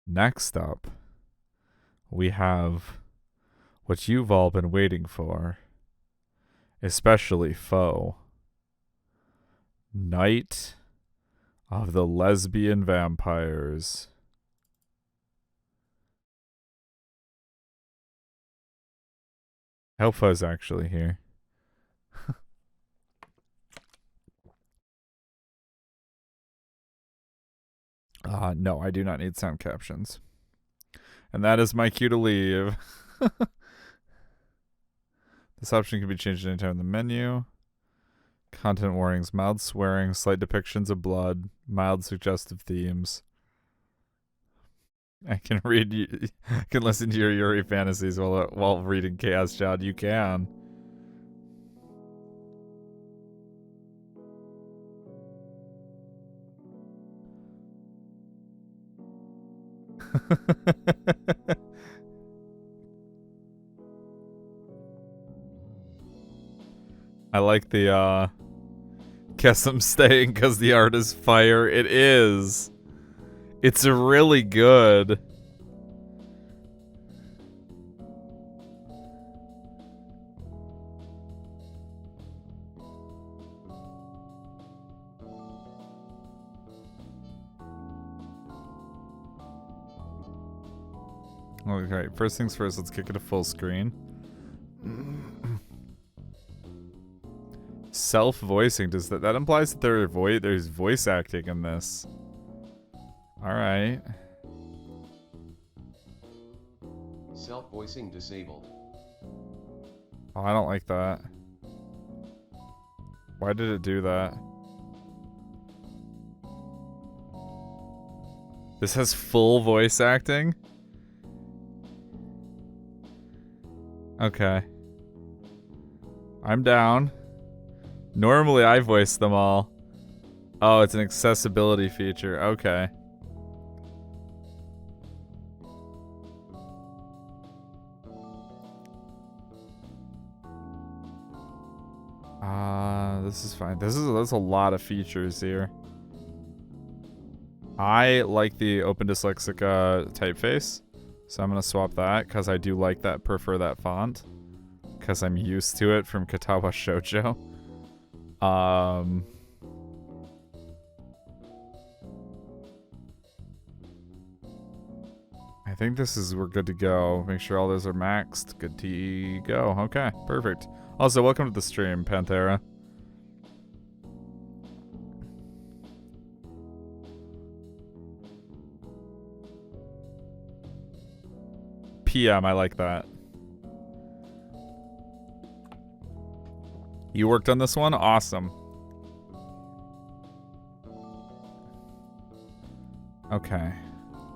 Next up, we have what you've all been waiting for, especially Foe. Night of the Lesbian Vampires. I hope Foe's actually here. No, I do not need sound captions. And that is my cue to leave. This option can be changed anytime in the menu. Content warnings, mild swearing, slight depictions of blood, mild suggestive themes. I can I can listen to your Yuri fantasies while reading Chaos Child. You can. I like the guess I'm staying because the art is fire. It is. It's really good. Okay, first things first, let's kick it to full screen. Self-voicing, does that implies that there's voice acting in this. Alright. Self-voicing disabled. Oh, I don't like that. Why did it do that? This has full voice acting? Okay. I'm down. Normally I voice them all. Oh, it's an accessibility feature. Okay. This is fine. There's a lot of features here. I like the Open Dyslexica typeface, so I'm gonna swap that because I do like that, prefer that font, because I'm used to it from Katawa Shoujo. I think we're good to go. Make sure all those are maxed. Good to go. Okay, perfect. Also, welcome to the stream, Panthera. PM, I like that. You worked on this one? Awesome. Okay.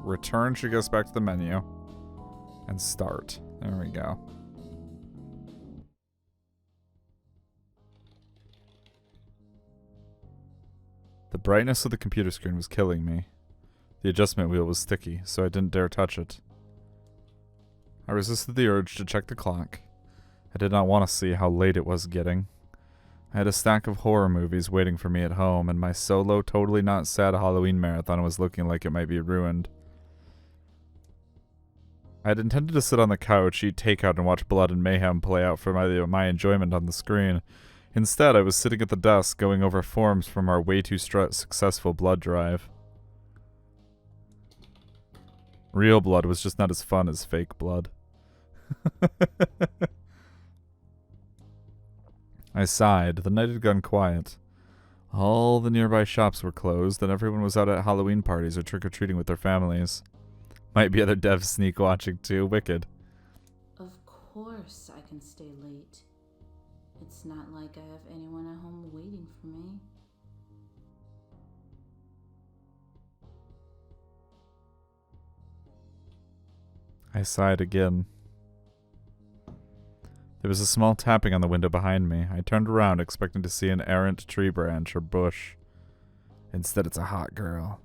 Return should get us back to the menu. And start. There we go. The brightness of the computer screen was killing me. The adjustment wheel was sticky, so I didn't dare touch it. I resisted the urge to check the clock. I did not want to see how late it was getting. I had a stack of horror movies waiting for me at home, and my solo, totally not sad Halloween marathon was looking like it might be ruined. I had intended to sit on the couch, eat takeout, and watch blood and mayhem play out for my enjoyment on the screen. Instead, I was sitting at the desk going over forms from our way too successful blood drive. Real blood was just not as fun as fake blood. I sighed. The night had gone quiet. All the nearby shops were closed, and everyone was out at Halloween parties or trick-or-treating with their families. Might be other devs sneak watching too. Wicked. Of course I can stay late. It's not like I have anyone at home waiting for me. I sighed again. There was a small tapping on the window behind me. I turned around, expecting to see an errant tree branch or bush. Instead, it's a hot girl.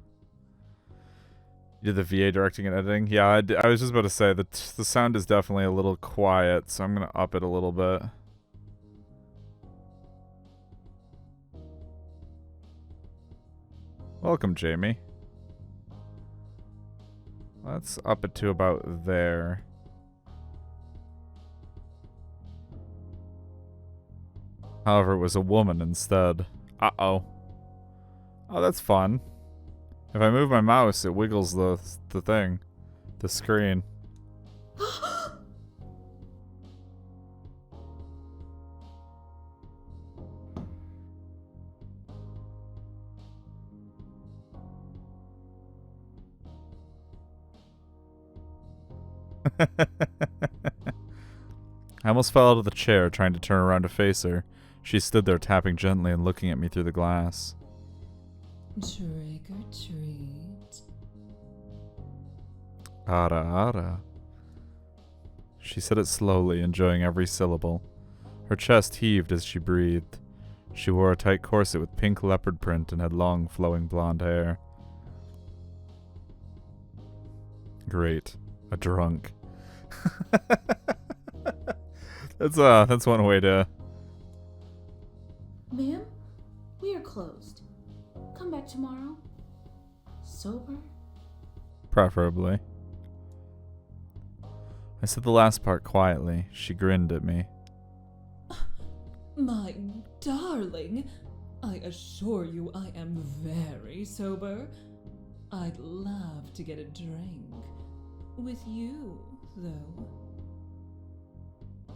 You did the VA directing and editing? Yeah, I was just about to say that the sound is definitely a little quiet, so I'm going to up it a little bit. Welcome, Jamie. Let's up it to about there. However, it was a woman instead. Uh-oh. Oh, that's fun. If I move my mouse, it wiggles the thing. The screen. I almost fell out of the chair trying to turn around to face her. She stood there tapping gently and looking at me through the glass. Trick or treat. Ara ara. She said it slowly, enjoying every syllable. Her chest heaved as she breathed. She wore a tight corset with pink leopard print and had long, flowing blonde hair. Great. A drunk. That's one way to... Ma'am, we are closed. Come back tomorrow. Sober? Preferably. I said the last part quietly. She grinned at me. My darling, I assure you I am very sober. I'd love to get a drink. With you, though.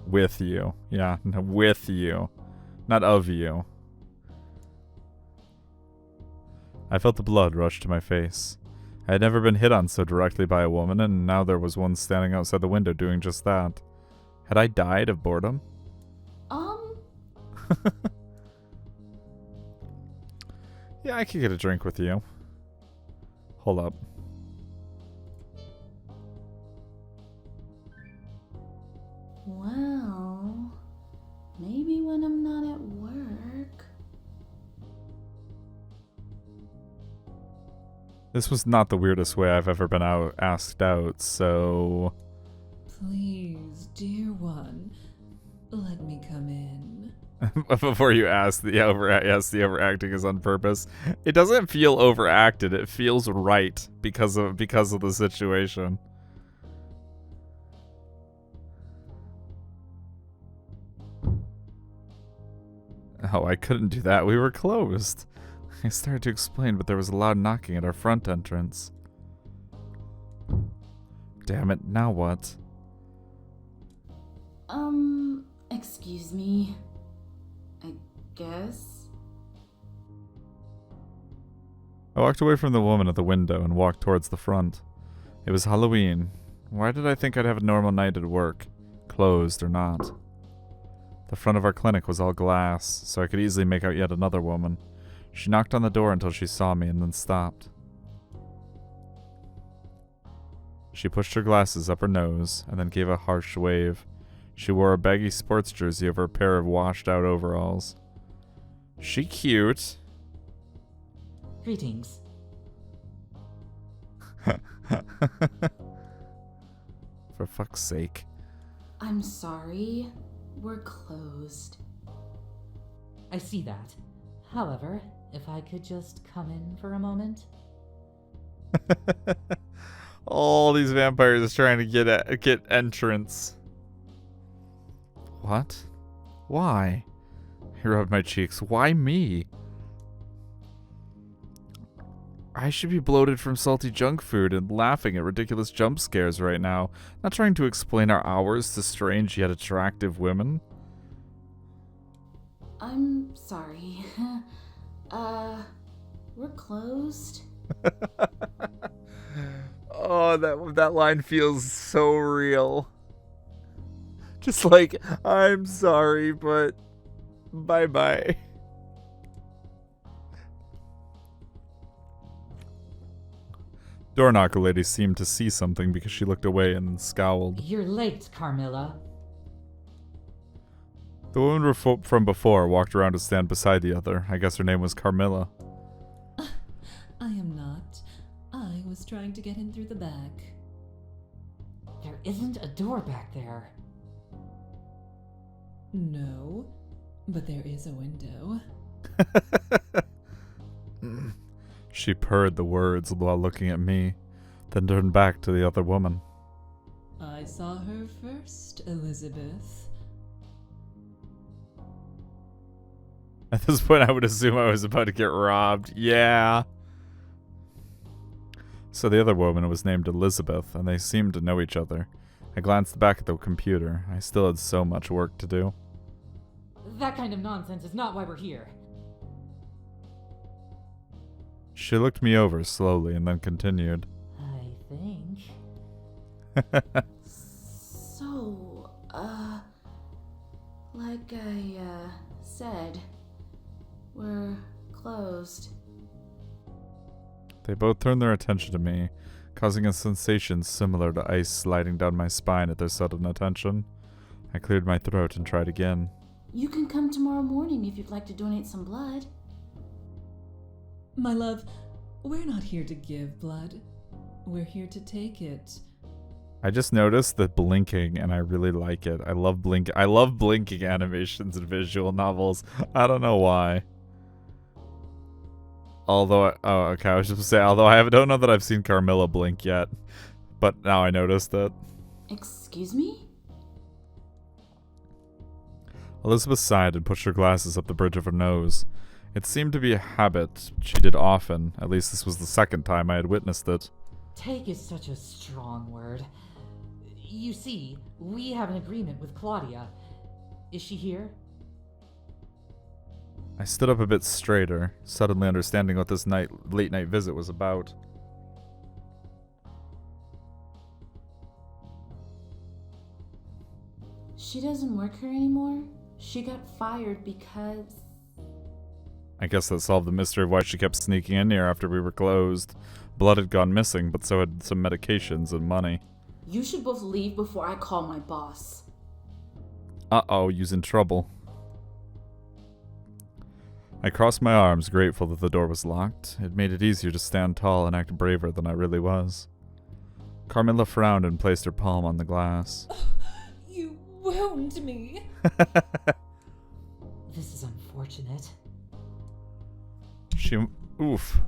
With you. Yeah, with you. Not of you. I felt the blood rush to my face. I had never been hit on so directly by a woman, and now there was one standing outside the window doing just that. Had I died of boredom? Yeah, I could get a drink with you. Hold up. Well, maybe when I'm not at work. This was not the weirdest way I've ever been asked out, so... Please, dear one, let me come in. Before you ask, the overacting is on purpose. It doesn't feel overacted. It feels right because of the situation. Oh, I couldn't do that. We were closed. I started to explain, but there was a loud knocking at our front entrance. Damn it, now what? Excuse me. I guess. I walked away from the woman at the window and walked towards the front. It was Halloween. Why did I think I'd have a normal night at work, closed or not? The front of our clinic was all glass, so I could easily make out yet another woman. She knocked on the door until she saw me and then stopped. She pushed her glasses up her nose and then gave a harsh wave. She wore a baggy sports jersey over a pair of washed-out overalls. She cute. Greetings. For fuck's sake. I'm sorry. We're closed. I see that. However, if I could just come in for a moment. All these vampires trying to get entrance. What? Why? He rubbed my cheeks. Why me? I should be bloated from salty junk food and laughing at ridiculous jump scares right now, not trying to explain our hours to strange yet attractive women. I'm sorry. We're closed. Oh, that line feels so real. Just like, I'm sorry, but bye-bye. Door knocker lady seemed to see something because she looked away and then scowled. You're late, Carmilla. The woman from before walked around to stand beside the other. I guess her name was Carmilla. I am not. I was trying to get in through the back. There isn't a door back there. No, but there is a window. She purred the words while looking at me. then turned back to the other woman. I saw her first, Elizabeth. At this point, I would assume I was about to get robbed. Yeah. So the other woman was named Elizabeth, and they seemed to know each other. I glanced back at the computer. I still had so much work to do. That kind of nonsense is not why we're here. She looked me over slowly and then continued. I think. So, like I, said, we're closed. They both turned their attention to me, causing a sensation similar to ice sliding down my spine at their sudden attention. I cleared my throat and tried again. You can come tomorrow morning if you'd like to donate some blood. My love, we're not here to give blood. We're here to take it. I just noticed the blinking, and I really like it. I love blinking animations in visual novels. I don't know why. Although, I was just gonna say, although I don't know that I've seen Carmilla blink yet, but now I noticed it. Excuse me? Elizabeth sighed and pushed her glasses up the bridge of her nose. It seemed to be a habit she did often. At least this was the second time I had witnessed it. Take is such a strong word. You see, we have an agreement with Claudia. Is she here? I stood up a bit straighter, suddenly understanding what this late night visit was about. She doesn't work here anymore? She got fired because... I guess that solved the mystery of why she kept sneaking in here after we were closed. Blood had gone missing, but so had some medications and money. You should both leave before I call my boss. Uh-oh, you's in trouble. I crossed my arms, grateful that the door was locked. It made it easier to stand tall and act braver than I really was. Carmilla frowned and placed her palm on the glass. You wound me. This is unfortunate. Oof.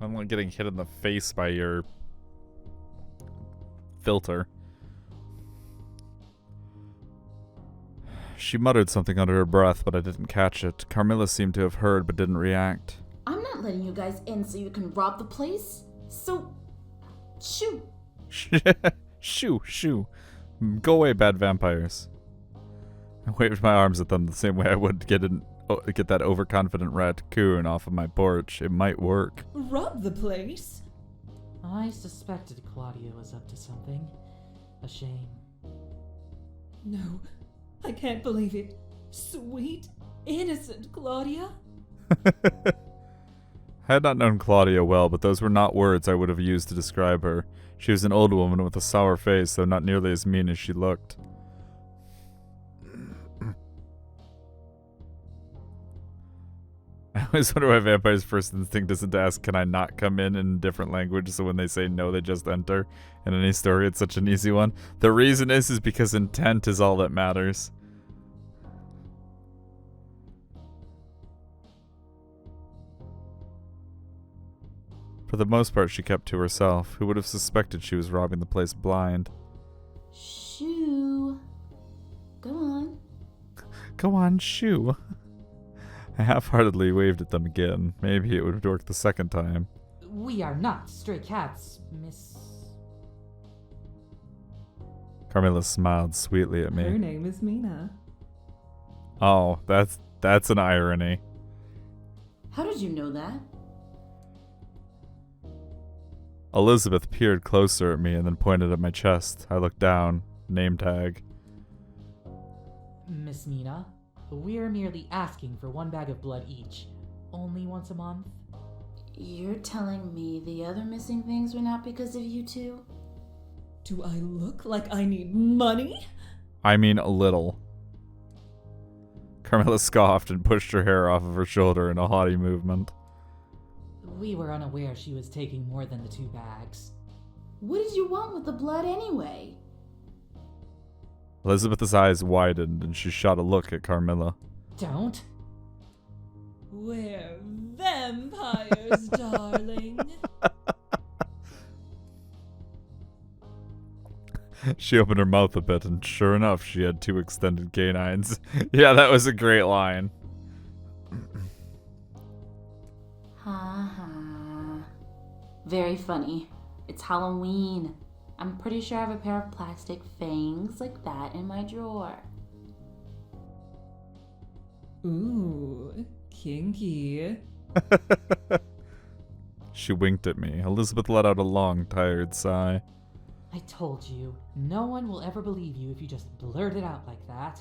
I'm like getting hit in the face by your filter. She muttered something under her breath, but I didn't catch it. Carmilla seemed to have heard, but didn't react. I'm not letting you guys in so you can rob the place. So, shoo. Shoo. Go away, bad vampires. I waved my arms at them the same way I would get that overconfident raccoon off of my porch. It might work. Rob the place? I suspected Claudia was up to something. A shame. No, I can't believe it. Sweet, innocent Claudia? I had not known Claudia well, but those were not words I would have used to describe her. She was an old woman with a sour face, though not nearly as mean as she looked. I always wonder why vampires' first instinct isn't to ask, can I not come in a different language, so when they say no, they just enter. In any story, it's such an easy one. The reason is because intent is all that matters. For the most part, she kept to herself. Who would have suspected she was robbing the place blind? Shoo. Go on. Go on, shoo. I half-heartedly waved at them again. Maybe it would work the second time. We are not stray cats, Miss... Carmilla smiled sweetly at me. Her name is Mina. Oh, that's an irony. How did you know that? Elizabeth peered closer at me and then pointed at my chest. I looked down. Name tag. Miss Mina, we're merely asking for 1 bag of blood each. Only once a month? You're telling me the other missing things were not because of you two? Do I look like I need money? I mean a little. Carmilla scoffed and pushed her hair off of her shoulder in a haughty movement. We were unaware she was taking more than the 2 bags. What did you want with the blood anyway? Elizabeth's eyes widened and she shot a look at Carmilla. Don't. We're vampires, darling. She opened her mouth a bit, and sure enough, she had 2 extended canines. Yeah, that was a great line. Ha ha. Very funny. It's Halloween. I'm pretty sure I have a pair of plastic fangs like that in my drawer. Ooh, kinky. She winked at me. Elizabeth let out a long, tired sigh. I told you, no one will ever believe you if you just blurt it out like that.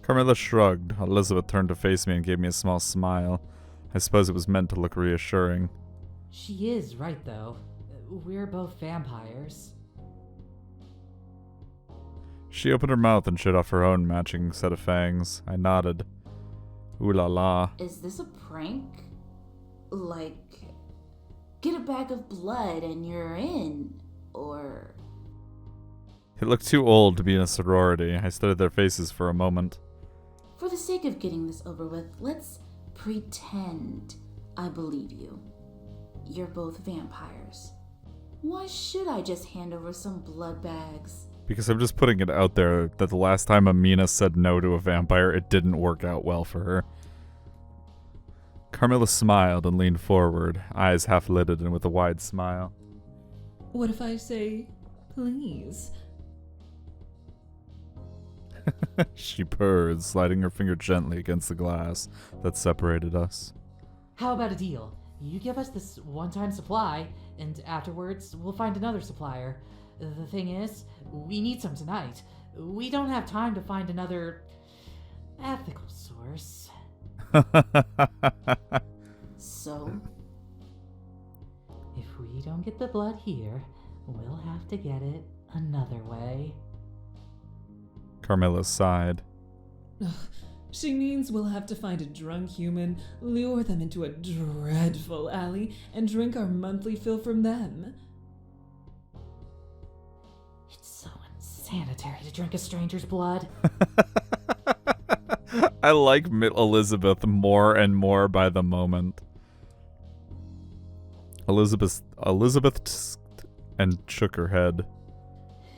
Carmilla shrugged. Elizabeth turned to face me and gave me a small smile. I suppose it was meant to look reassuring. She is right, though. We're both vampires. She opened her mouth and showed off her own matching set of fangs. I nodded. Ooh la la. Is this a prank? Like, get a bag of blood and you're in? Or... It looked too old to be in a sorority. I studied their faces for a moment. For the sake of getting this over with, let's pretend I believe you. You're both vampires. Why should I just hand over some blood bags? Because I'm just putting it out there that the last time Amina said no to a vampire, it didn't work out well for her. Carmilla smiled and leaned forward, eyes half-lidded and with a wide smile. What if I say, please? She purred, sliding her finger gently against the glass that separated us. How about a deal? You give us this one-time supply, and afterwards we'll find another supplier. The thing is, we need some tonight. We don't have time to find another ethical source. So? If we don't get the blood here, we'll have to get it another way. Carmilla sighed. Ugh, she means we'll have to find a drunk human, lure them into a dreadful alley, and drink our monthly fill from them. It's so unsanitary to drink a stranger's blood. I like Elizabeth more and more by the moment. Elizabeth and shook her head.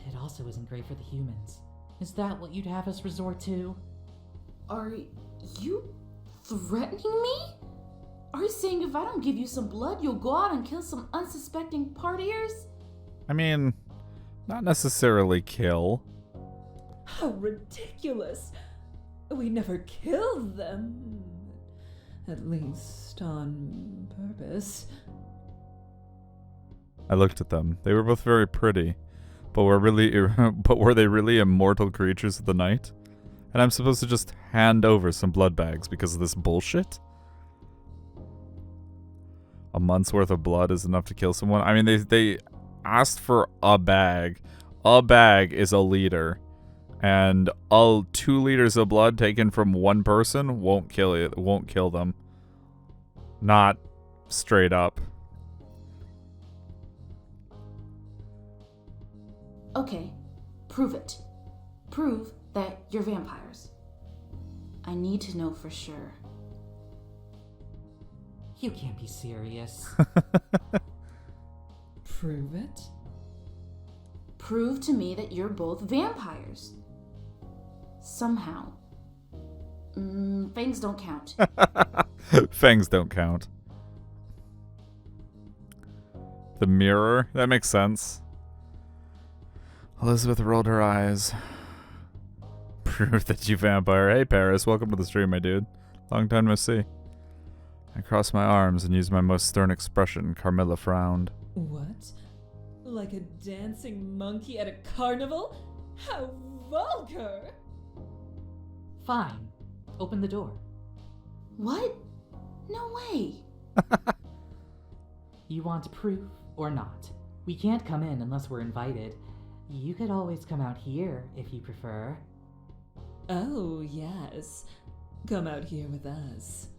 It also isn't great for the humans. Is that what you'd have us resort to? Are you threatening me? Are you saying if I don't give you some blood, you'll go out and kill some unsuspecting partiers? I mean, not necessarily kill. How ridiculous! We never killed them. At least on purpose. I looked at them. They were both very pretty, but were they really immortal creatures of the night? And I'm supposed to just hand over some blood bags because of this bullshit? A month's worth of blood is enough to kill someone? I mean, they asked for a bag. A bag is a liter. And 2 liters of blood taken from one person won't kill them. Not straight up. Okay, prove it. Prove that you're vampires. I need to know for sure. You can't be serious. Prove it? Prove to me that you're both vampires. Somehow. Fangs don't count. Fangs don't count. The mirror? That makes sense. Elizabeth rolled her eyes. Prove that you vampire. Hey, Paris. Welcome to the stream, my dude. Long time no see. I crossed my arms and used my most stern expression. Carmilla frowned. What? Like a dancing monkey at a carnival? How vulgar! Fine. Open the door. What? No way. You want proof or not? We can't come in unless we're invited. You could always come out here if you prefer. Oh, yes. Come out here with us.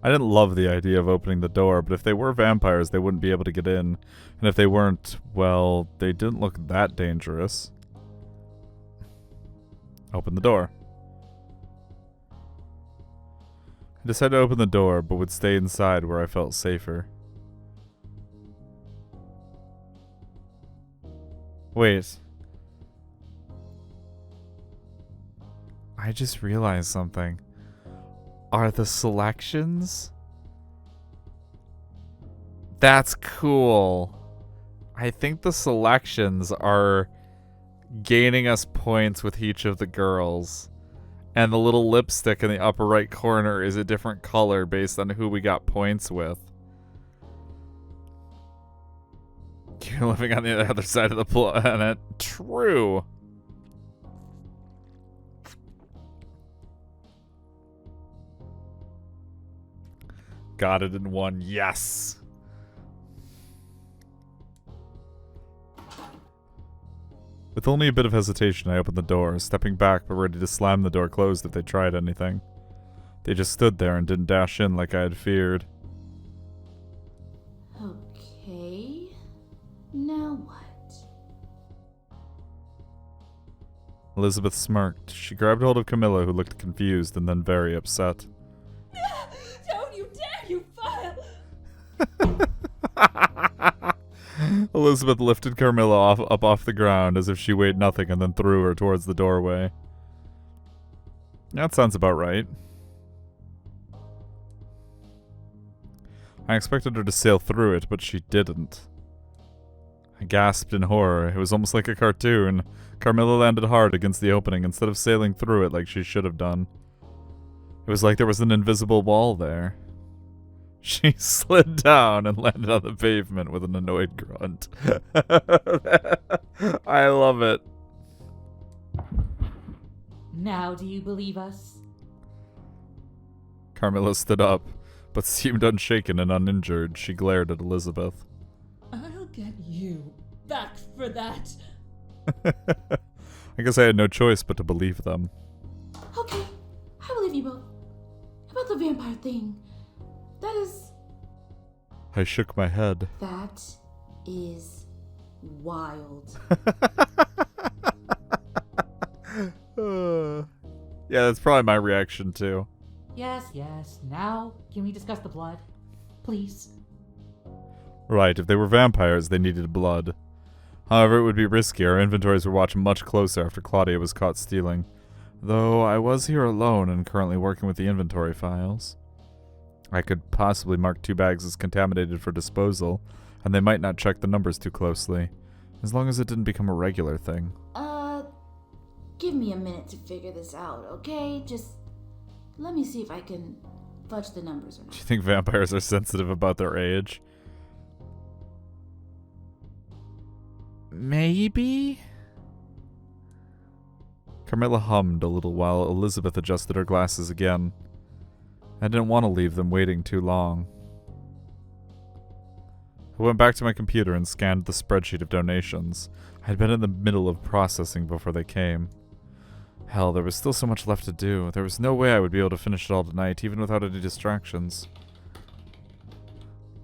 I didn't love the idea of opening the door, but if they were vampires, they wouldn't be able to get in. And if they weren't, well, they didn't look that dangerous. Open the door. I decided to open the door, but would stay inside where I felt safer. Wait. I just realized something. Are the selections? That's cool. I think the selections are gaining us points with each of the girls. And the little lipstick in the upper right corner is a different color based on who we got points with. You're living on the other side of the planet. True. Got it in one. Yes. With only a bit of hesitation, I opened the door, stepping back but ready to slam the door closed if they tried anything. They just stood there and didn't dash in like I had feared. Okay. Now what? Elizabeth smirked. She grabbed hold of Carmilla, who looked confused and then very upset. Don't you dare, you vile! Elizabeth lifted Carmilla up off the ground as if she weighed nothing and then threw her towards the doorway. That sounds about right. I expected her to sail through it, but she didn't. I gasped in horror. It was almost like a cartoon. Carmilla landed hard against the opening instead of sailing through it like she should have done. It was like there was an invisible wall there. She slid down and landed on the pavement with an annoyed grunt. I love it. Now do you believe us? Carmilla stood up, but seemed unshaken and uninjured. She glared at Elizabeth. I'll get you back for that. I guess I had no choice but to believe them. Okay, I believe you both. About the vampire thing. That is... I shook my head. That is wild. Yeah, that's probably my reaction too. Yes, yes. Now, can we discuss the blood? Please. Right, if they were vampires, they needed blood. However, it would be risky. Our inventories were watched much closer after Claudia was caught stealing. Though I was here alone and currently working with the inventory files. I could possibly mark 2 bags as contaminated for disposal, and they might not check the numbers too closely, as long as it didn't become a regular thing. Give me a minute to figure this out, okay? Just let me see if I can fudge the numbers or Do not. you think vampires are sensitive about their age? Maybe? Carmilla hummed a little while Elizabeth adjusted her glasses again. I didn't want to leave them waiting too long. I went back to my computer and scanned the spreadsheet of donations. I had been in the middle of processing before they came. Hell, there was still so much left to do. There was no way I would be able to finish it all tonight, even without any distractions.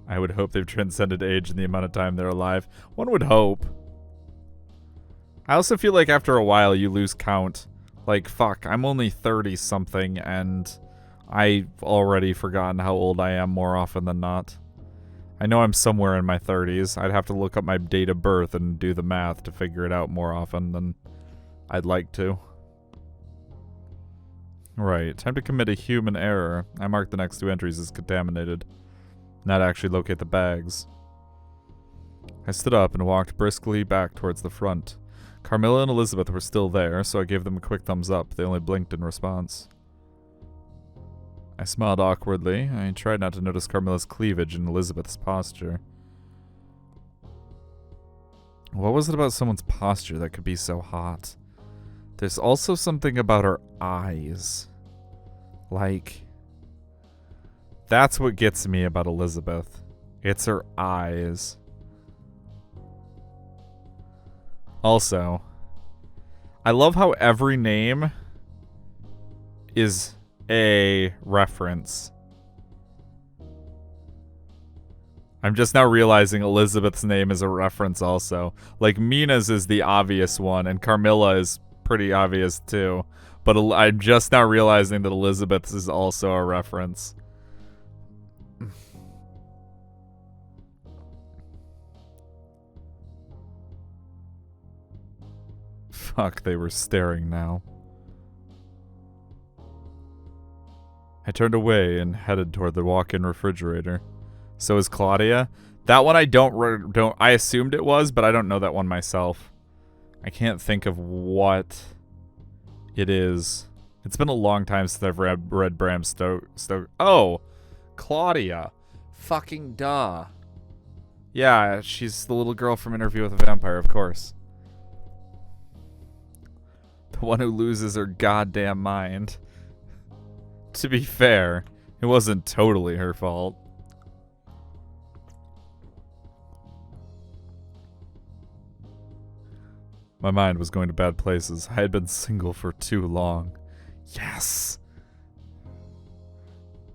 I would hope they've transcended age in the amount of time they're alive. One would hope. I also feel like after a while you lose count. Like, fuck, I'm only 30-something and I've already forgotten how old I am more often than not. I know I'm somewhere in my 30s. I'd have to look up my date of birth and do the math to figure it out more often than I'd like to. Right, time to commit a human error. I marked the next 2 entries as contaminated. Not actually locate the bags. I stood up and walked briskly back towards the front. Carmilla and Elizabeth were still there, so I gave them a quick thumbs up. They only blinked in response. I smiled awkwardly. I tried not to notice Carmilla's cleavage and Elizabeth's posture. What was it about someone's posture that could be so hot? There's also something about her eyes. Like, that's what gets me about Elizabeth. It's her eyes. Also, I love how every name is a reference. I'm just now realizing Elizabeth's name is a reference also. Like, Mina's is the obvious one, and Carmilla is pretty obvious too. But I'm just now realizing that Elizabeth's is also a reference. Fuck, they were staring now. I turned away and headed toward the walk-in refrigerator. So is Claudia? That one I don't I assumed it was, but I don't know that one myself. I can't think of what it is. It's been a long time since I've read Bram Stoker. Oh, Claudia. Fucking duh. Yeah, she's the little girl from Interview with a Vampire, of course. The one who loses her goddamn mind. To be fair, it wasn't totally her fault. My mind was going to bad places. I had been single for too long. Yes!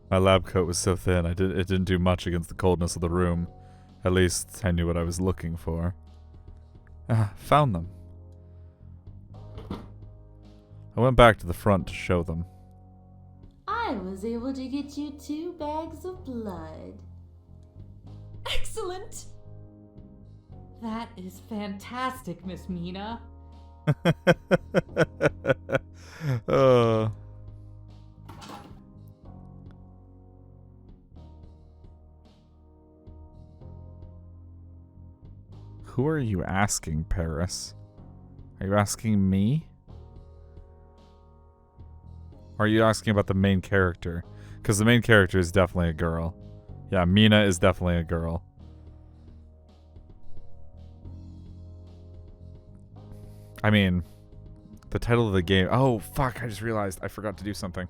My lab coat was so thin, it didn't do much against the coldness of the room. At least, I knew what I was looking for. Found them. I went back to the front to show them. I was able to get you 2 bags of blood. Excellent! That is fantastic, Miss Mina. Who are you asking, Paris? Are you asking me? Or are you asking about the main character? Because the main character is definitely a girl. Yeah, Mina is definitely a girl. I mean, the title of the game... Oh, fuck, I just realized I forgot to do something.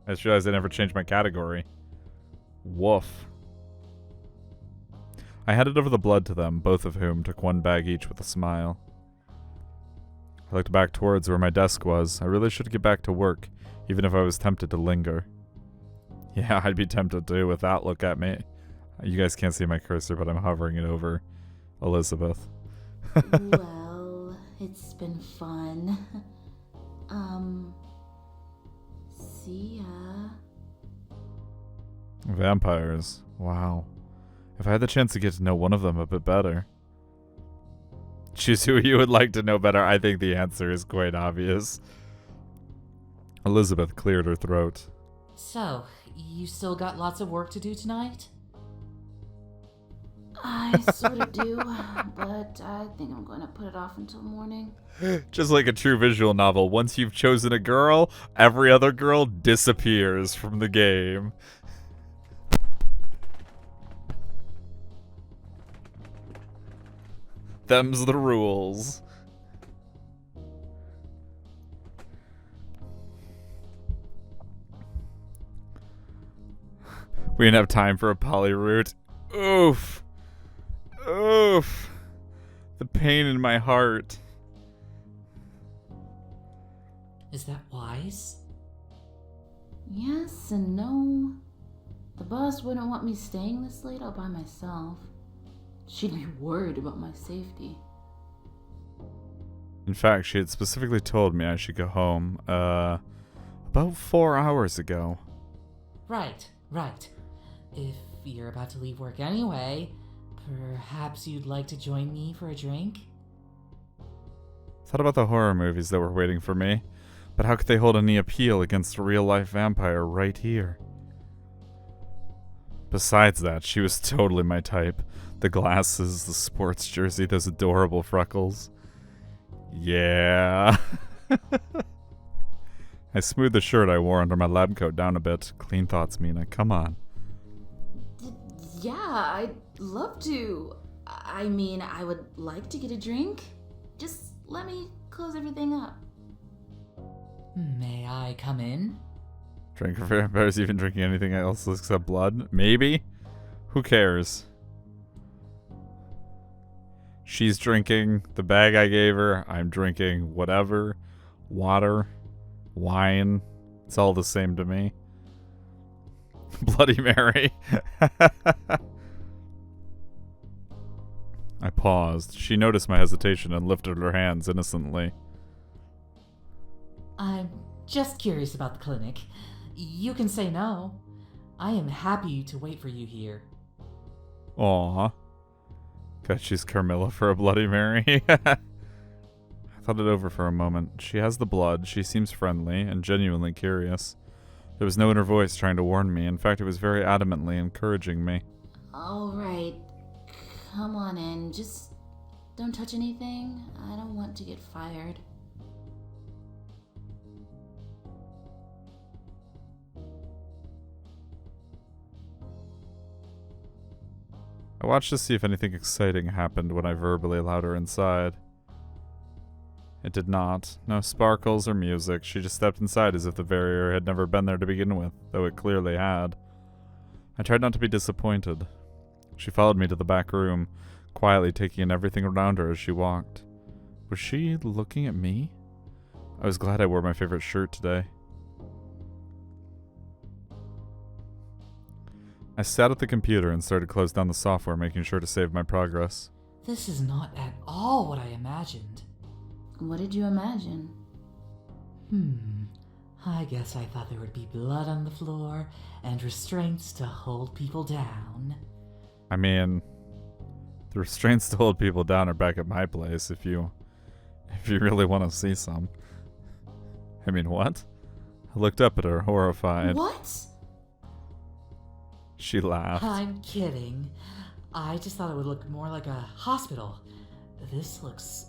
I just realized I never changed my category. Woof. I handed over the blood to them, both of whom took 1 bag each with a smile. I looked back towards where my desk was. I really should get back to work, even if I was tempted to linger. Yeah, I'd be tempted to with that look at me. You guys can't see my cursor, but I'm hovering it over Elizabeth. Well, it's been fun. See ya. Vampires. Wow. If I had the chance to get to know one of them a bit better. Choose who you would like to know better. I think the answer is quite obvious. Elizabeth cleared her throat. So, you still got lots of work to do tonight? I sort of do, but I think I'm going to put it off until morning. Just like a true visual novel, once you've chosen a girl, every other girl disappears from the game. Them's the rules. We didn't have time for a polyroot. Oof. Oof. The pain in my heart. Is that wise? Yes and no. The boss wouldn't want me staying this late all by myself. She'd be worried about my safety. In fact, she had specifically told me I should go home, about 4 hours ago. Right. If you're about to leave work anyway, perhaps you'd like to join me for a drink? Thought about the horror movies that were waiting for me, but how could they hold any appeal against a real-life vampire right here? Besides that, she was totally my type. The glasses, the sports jersey, those adorable freckles. Yeah. I smoothed the shirt I wore under my lab coat down a bit. Clean thoughts, Mina. Come on. Yeah, I'd love to. I mean, I would like to get a drink. Just let me close everything up. May I come in? Drink of vampires even drinking anything else except blood? Maybe? Who cares? She's drinking the bag I gave her. I'm drinking whatever. Water. Wine. It's all the same to me. Bloody Mary. I paused. She noticed my hesitation and lifted her hands innocently. I'm just curious about the clinic. You can say no. I am happy to wait for you here. Aw. Gotta choose Carmilla for a Bloody Mary. I thought it over for a moment. She has the blood, she seems friendly, and genuinely curious. There was no inner voice trying to warn me. In fact, it was very adamantly encouraging me. Alright, come on in. Just don't touch anything. I don't want to get fired. I watched to see if anything exciting happened when I verbally allowed her inside. It did not. No sparkles or music. She just stepped inside as if the barrier had never been there to begin with, though it clearly had. I tried not to be disappointed. She followed me to the back room, quietly taking in everything around her as she walked. Was she looking at me? I was glad I wore my favorite shirt today. I sat at the computer and started to close down the software, making sure to save my progress. This is not at all what I imagined. What did you imagine? I guess I thought there would be blood on the floor and restraints to hold people down. I mean, the restraints to hold people down are back at my place if you really want to see some. I mean, what? I looked up at her, horrified. What? She laughed. I'm kidding. I just thought it would look more like a hospital. This looks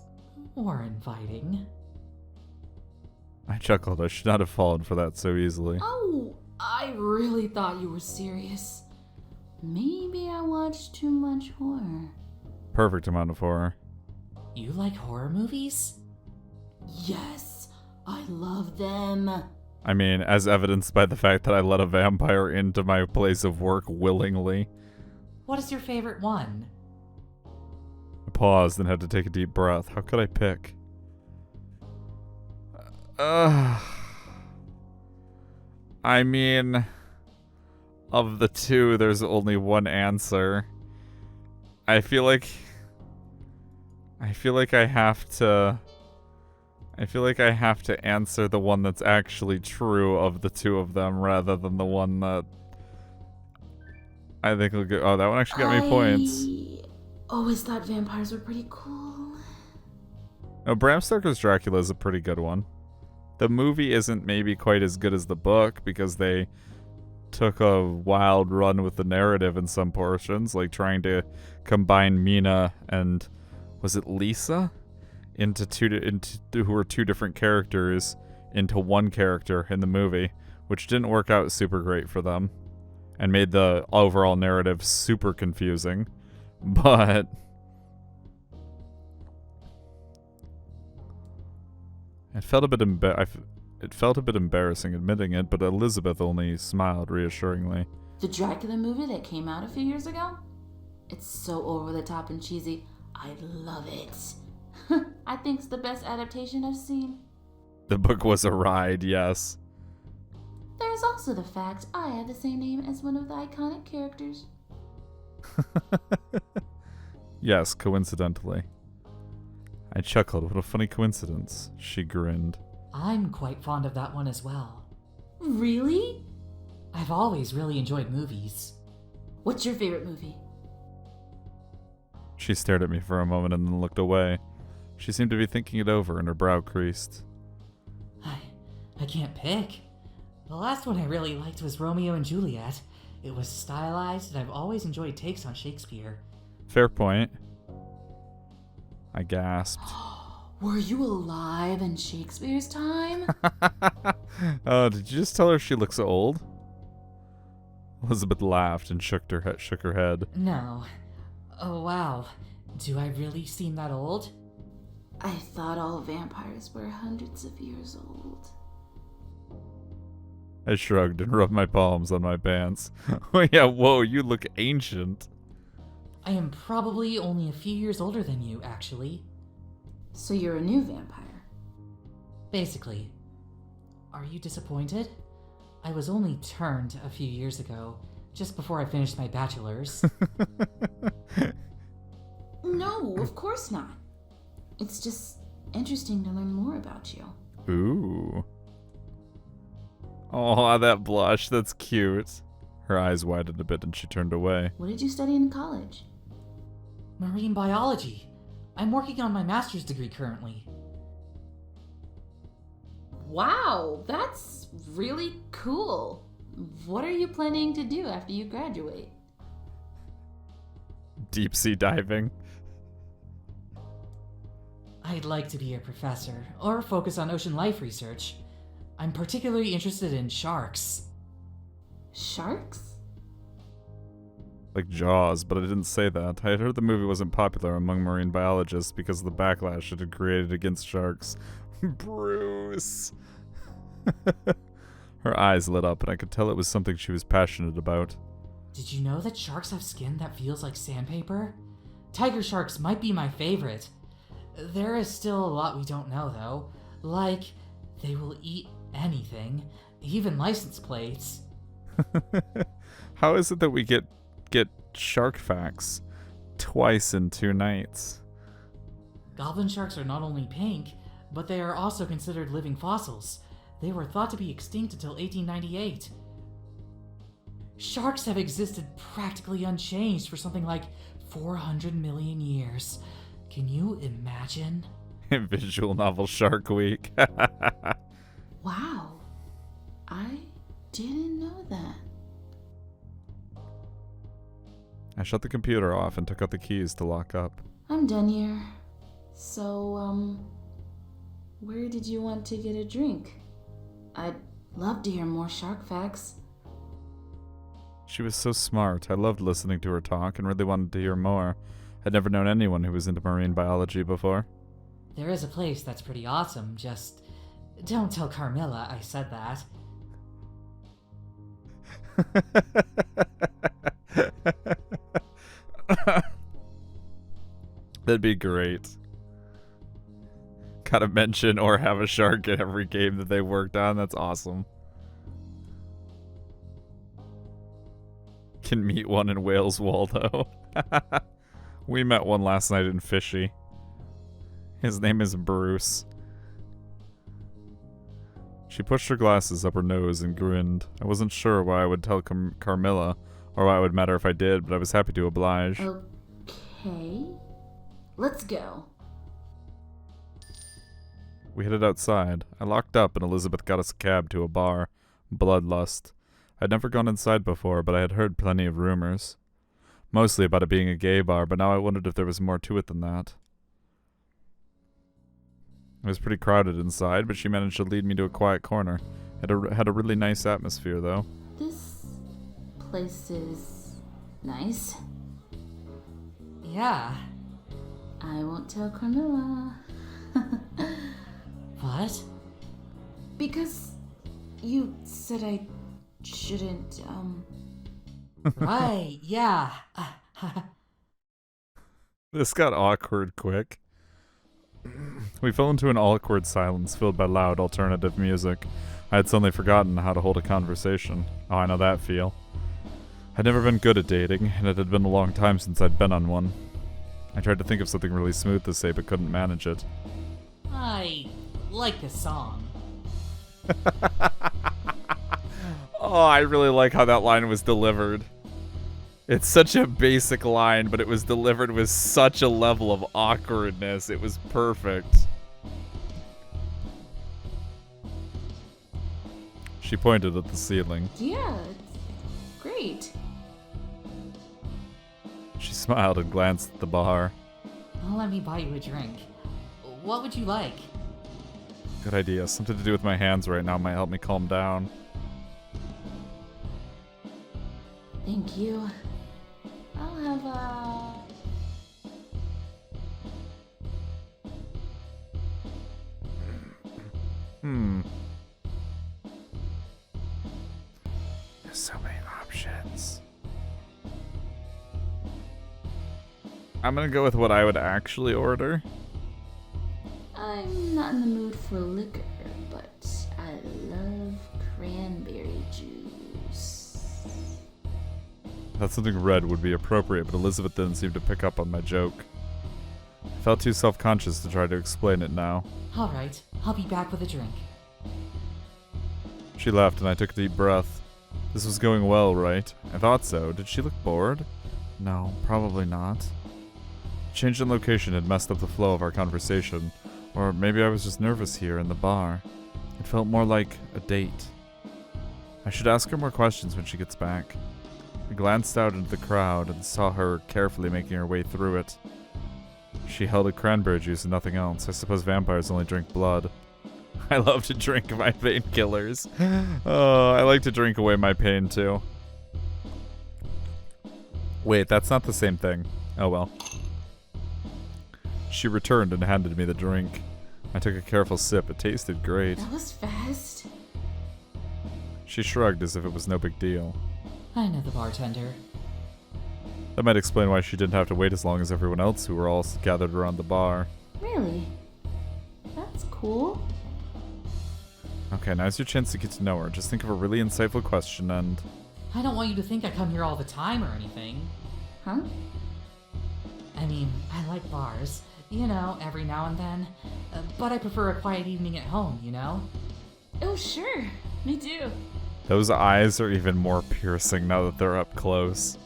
more inviting. I chuckled. I should not have fallen for that so easily. Oh, I really thought you were serious. Maybe I watched too much horror. Perfect amount of horror. You like horror movies? Yes, I love them. I mean, as evidenced by the fact that I let a vampire into my place of work willingly. What is your favorite one? I paused and had to take a deep breath. How could I pick? I mean, of the two, there's only one answer. I feel like I have to answer the one that's actually true of the two of them rather than the one that I think will get. Oh, that one actually got me points. Always thought vampires were pretty cool. No, Bram Stoker's Dracula is a pretty good one. The movie isn't maybe quite as good as the book because they took a wild run with the narrative in some portions, like trying to combine Mina and was it Lisa who were two different characters into one character in the movie, which didn't work out super great for them and made the overall narrative super confusing. But it felt a bit embarrassing admitting it, but Elizabeth only smiled reassuringly. The Dracula movie that came out a few years ago? It's so over the top and cheesy. I love it. I think it's the best adaptation I've seen. The book was a ride, yes. There's also the fact I have the same name as one of the iconic characters. Yes, coincidentally. I chuckled. What a funny coincidence. She grinned. I'm quite fond of that one as well. Really? I've always really enjoyed movies. What's your favorite movie? She stared at me for a moment and then looked away. She seemed to be thinking it over and her brow creased. I can't pick. The last one I really liked was Romeo and Juliet. It was stylized and I've always enjoyed takes on Shakespeare. Fair point. I gasped. Were you alive in Shakespeare's time? Oh, did you just tell her she looks old? Elizabeth laughed and shook her head. No. Oh, wow. Do I really seem that old? I thought all vampires were hundreds of years old. I shrugged and rubbed my palms on my pants. Oh yeah, whoa, you look ancient. I am probably only a few years older than you, actually. So you're a new vampire? Basically. Are you disappointed? I was only turned a few years ago, just before I finished my bachelor's. No, of course not. It's just interesting to learn more about you. Ooh. Oh, that blush, that's cute. Her eyes widened a bit and she turned away. What did you study in college? Marine biology. I'm working on my master's degree currently. Wow, that's really cool. What are you planning to do after you graduate? Deep sea diving. I'd like to be a professor, or focus on ocean life research. I'm particularly interested in sharks. Sharks? Like Jaws, but I didn't say that. I had heard the movie wasn't popular among marine biologists because of the backlash it had created against sharks. Bruce! Her eyes lit up and I could tell it was something she was passionate about. Did you know that sharks have skin that feels like sandpaper? Tiger sharks might be my favorite. There is still a lot we don't know, though. Like, they will eat anything, even license plates. How is it that we get shark facts twice in 2 nights? Goblin sharks are not only pink, but they are also considered living fossils. They were thought to be extinct until 1898. Sharks have existed practically unchanged for something like 400 million years. Can you imagine? Visual novel Shark Week. Wow. I didn't know that. I shut the computer off and took out the keys to lock up. I'm done here. So, where did you want to get a drink? I'd love to hear more shark facts. She was so smart. I loved listening to her talk and really wanted to hear more. I'd never known anyone who was into marine biology before. There is a place that's pretty awesome, just don't tell Carmilla I said that. That'd be great. Gotta mention or have a shark in every game that they worked on. That's awesome. Can meet one in Wales, Waldo. We met one last night in Fishy. His name is Bruce. She pushed her glasses up her nose and grinned. I wasn't sure why I would tell Carmilla, or why it would matter if I did, but I was happy to oblige. Okay. Let's go. We headed outside. I locked up and Elizabeth got us a cab to a bar. Bloodlust. I'd never gone inside before, but I had heard plenty of rumors. Mostly about it being a gay bar, but now I wondered if there was more to it than that. It was pretty crowded inside, but she managed to lead me to a quiet corner. It had a really nice atmosphere, though. This place is nice. Yeah. I won't tell Carmilla. What? Because you said I shouldn't, Right, yeah. This got awkward quick. We fell into an awkward silence filled by loud alternative music. I had suddenly forgotten how to hold a conversation. Oh, I know that feel. I'd never been good at dating, and it had been a long time since I'd been on one. I tried to think of something really smooth to say, but couldn't manage it. I like this song. Oh, I really like how that line was delivered. It's such a basic line, but it was delivered with such a level of awkwardness. It was perfect. She pointed at the ceiling. yeah, it's great. She smiled and glanced at the bar. Well, let me buy you a drink. What would you like? Good idea. Something to do with my hands right now might help me calm down. Thank you. I'll have a... There's so many options. I'm gonna go with what I would actually order. I'm not in the mood for liquor, but I love cranberry juice. Thought something red would be appropriate, but Elizabeth didn't seem to pick up on my joke. I felt too self-conscious to try to explain it now. Alright, I'll be back with a drink. She left and I took a deep breath. This was going well, right? I thought so. Did she look bored? No, probably not. Change in location had messed up the flow of our conversation. Or maybe I was just nervous here in the bar. It felt more like a date. I should ask her more questions when she gets back. I glanced out into the crowd and saw her carefully making her way through it. She held a cranberry juice and nothing else. I suppose vampires only drink blood. I love to drink my painkillers. Oh, I like to drink away my pain too. Wait, that's not the same thing. Oh well. She returned and handed me the drink. I took a careful sip. It tasted great. That was fast. She shrugged as if it was no big deal. I know the bartender. That might explain why she didn't have to wait as long as everyone else who were all gathered around the bar. Really? That's cool. Okay, now's your chance to get to know her. Just think of a really insightful question and... I don't want you to think I come here all the time or anything. Huh? I mean, I like bars. You know, every now and then. But I prefer a quiet evening at home, you know? Oh, sure. Me too. Those eyes are even more piercing now that they're up close.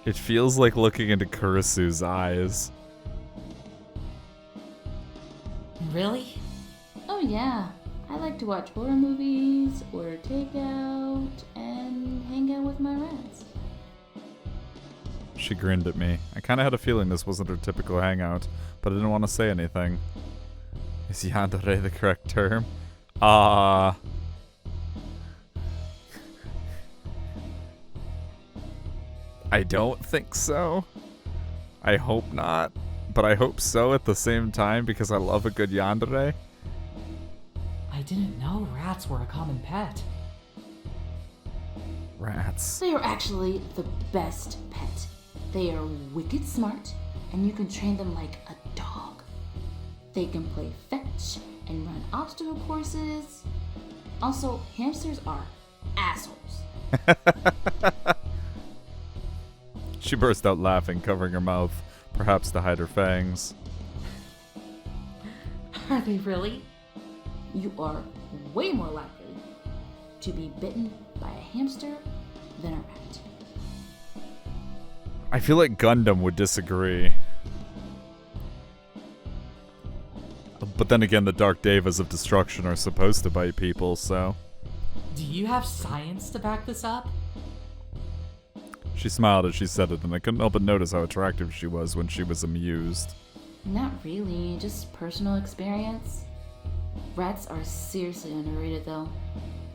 It feels like looking into Kurisu's eyes. Really? Oh, yeah. I like to watch horror movies, order takeout, and hang out with my rats. She grinned at me. I kinda had a feeling this wasn't her typical hangout, but I didn't want to say anything. Is yandere the correct term? I don't think so. I hope not, but I hope so at the same time because I love a good yandere. I didn't know rats were a common pet. Rats. They are actually the best pet. They are wicked smart, and you can train them like a dog. They can play fetch and run obstacle courses. Also, hamsters are assholes. She burst out laughing, covering her mouth, perhaps to hide her fangs. Are they really? You are way more likely to be bitten by a hamster than a rat. I feel like Gundam would disagree. But then again, the Dark Devas of Destruction are supposed to bite people, so... Do you have science to back this up? She smiled as she said it, and I couldn't help but notice how attractive she was when she was amused. Not really, just personal experience. Rats are seriously underrated though.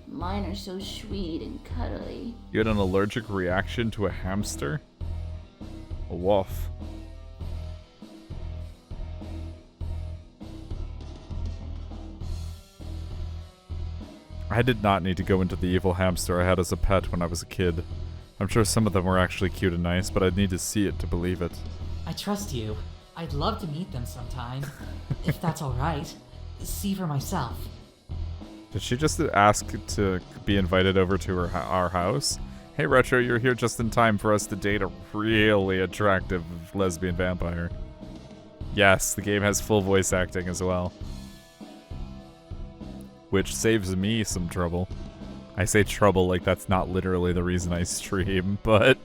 Mine are so sweet and cuddly. You had an allergic reaction to a hamster? A wolf. I did not need to go into the evil hamster I had as a pet when I was a kid. I'm sure some of them were actually cute and nice, but I'd need to see it to believe it. I trust you. I'd love to meet them sometime. If that's alright. See for myself. Did she just ask to be invited over to our house? Hey Retro, you're here just in time for us to date a really attractive lesbian vampire. Yes, the game has full voice acting as well. Which saves me some trouble. I say trouble like that's not literally the reason I stream, but...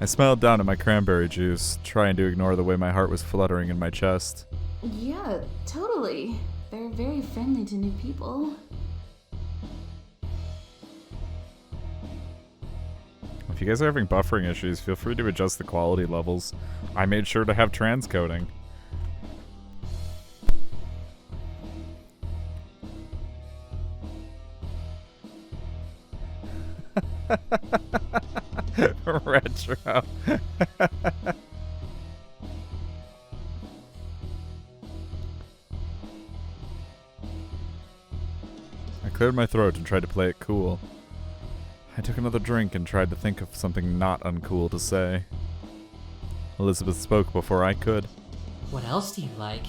I smiled down at my cranberry juice, trying to ignore the way my heart was fluttering in my chest. Yeah, totally. They're very friendly to new people. If you guys are having buffering issues, feel free to adjust the quality levels. I made sure to have transcoding. Retro. I cleared my throat and tried to play it cool. I took another drink and tried to think of something not uncool to say. Elizabeth spoke before I could. What else do you like?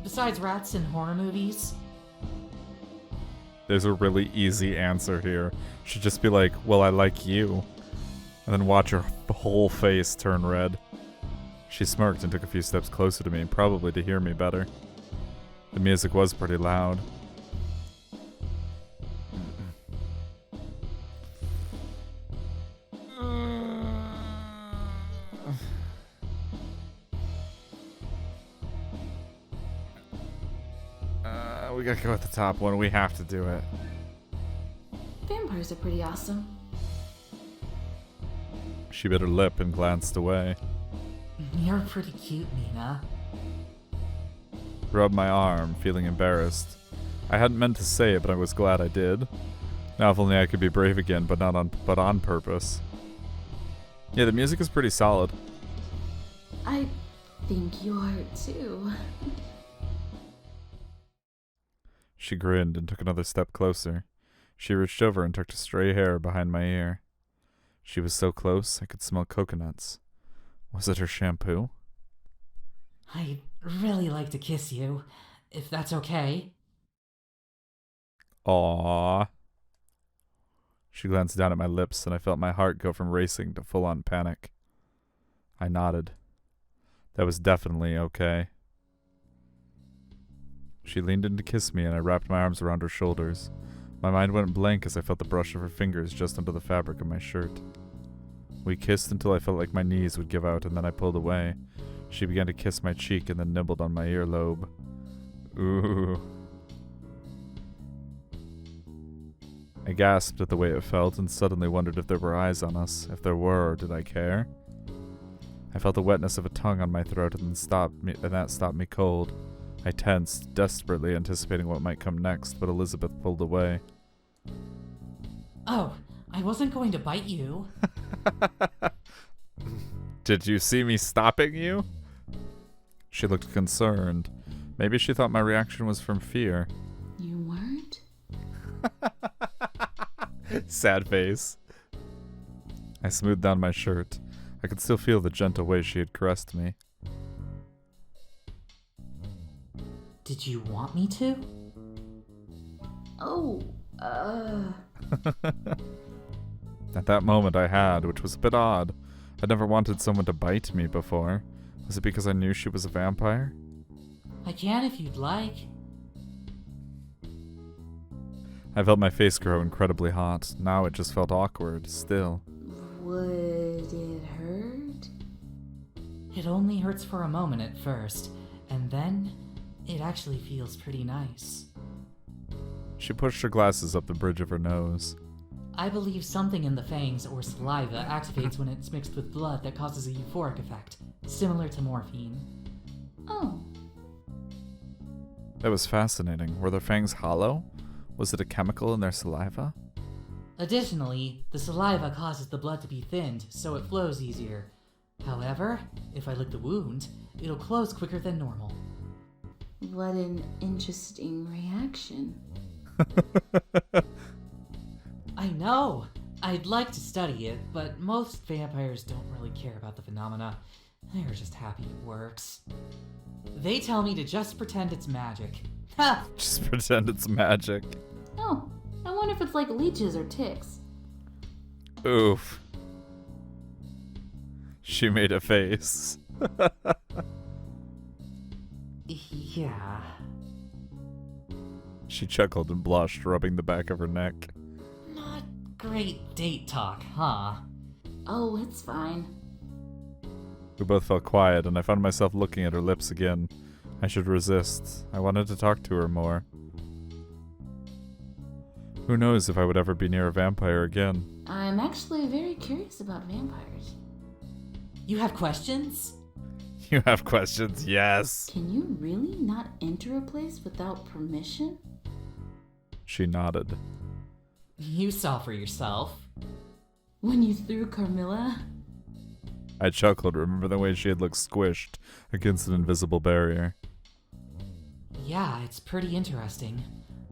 Besides rats and horror movies? There's a really easy answer here. Should just be like, well, I like you. And then watch her whole face turn red. She smirked and took a few steps closer to me, probably to hear me better. The music was pretty loud. We gotta go with the top one. We have to do it. Vampires are pretty awesome. She bit her lip and glanced away. You're pretty cute, Nina. Rubbed my arm, feeling embarrassed. I hadn't meant to say it, but I was glad I did. Now if only I could be brave again, but on purpose. Yeah, the music is pretty solid. I think you are too. She grinned and took another step closer. She reached over and tucked a stray hair behind my ear. She was so close, I could smell coconuts. Was it her shampoo? I'd really like to kiss you, if that's okay. Aww. She glanced down at my lips, and I felt my heart go from racing to full-on panic. I nodded. That was definitely okay. She leaned in to kiss me, and I wrapped my arms around her shoulders. My mind went blank as I felt the brush of her fingers just under the fabric of my shirt. We kissed until I felt like my knees would give out, and then I pulled away. She began to kiss my cheek and then nibbled on my earlobe. Ooh. I gasped at the way it felt and suddenly wondered if there were eyes on us. If there were, or did I care? I felt the wetness of a tongue on my throat and that stopped me cold. I tensed, desperately anticipating what might come next, but Elizabeth pulled away. Oh, I wasn't going to bite you. Did you see me stopping you? She looked concerned. Maybe she thought my reaction was from fear. You weren't? Sad face. I smoothed down my shirt. I could still feel the gentle way she had caressed me. Did you want me to? Oh, At that moment I had, which was a bit odd. I'd never wanted someone to bite me before. Was it because I knew she was a vampire? I can if you'd like. I felt my face grow incredibly hot. Now it just felt awkward, still. would it hurt? It only hurts for a moment at first, and then it actually feels pretty nice. She pushed her glasses up the bridge of her nose. I believe something in the fangs or saliva activates when it's mixed with blood that causes a euphoric effect, similar to morphine. Oh. That was fascinating. Were their fangs hollow? Was it a chemical in their saliva? Additionally, the saliva causes the blood to be thinned, so it flows easier. However, if I lick the wound, it'll close quicker than normal. What an interesting reaction. I know! I'd like to study it, but most vampires don't really care about the phenomena. They're just happy it works. They tell me to just pretend it's magic. Ha! Just pretend it's magic. Oh, I wonder if it's like leeches or ticks. Oof. She made a face. Yeah. She chuckled and blushed, rubbing the back of her neck. Not great date talk, huh? Oh, it's fine. We both felt quiet, and I found myself looking at her lips again. I should resist. I wanted to talk to her more. Who knows if I would ever be near a vampire again. I'm actually very curious about vampires. You have questions? You have questions, yes. Can you really not enter a place without permission? She nodded. You saw for yourself. When you threw Carmilla? I chuckled, remember the way she had looked squished against an invisible barrier. Yeah, it's pretty interesting.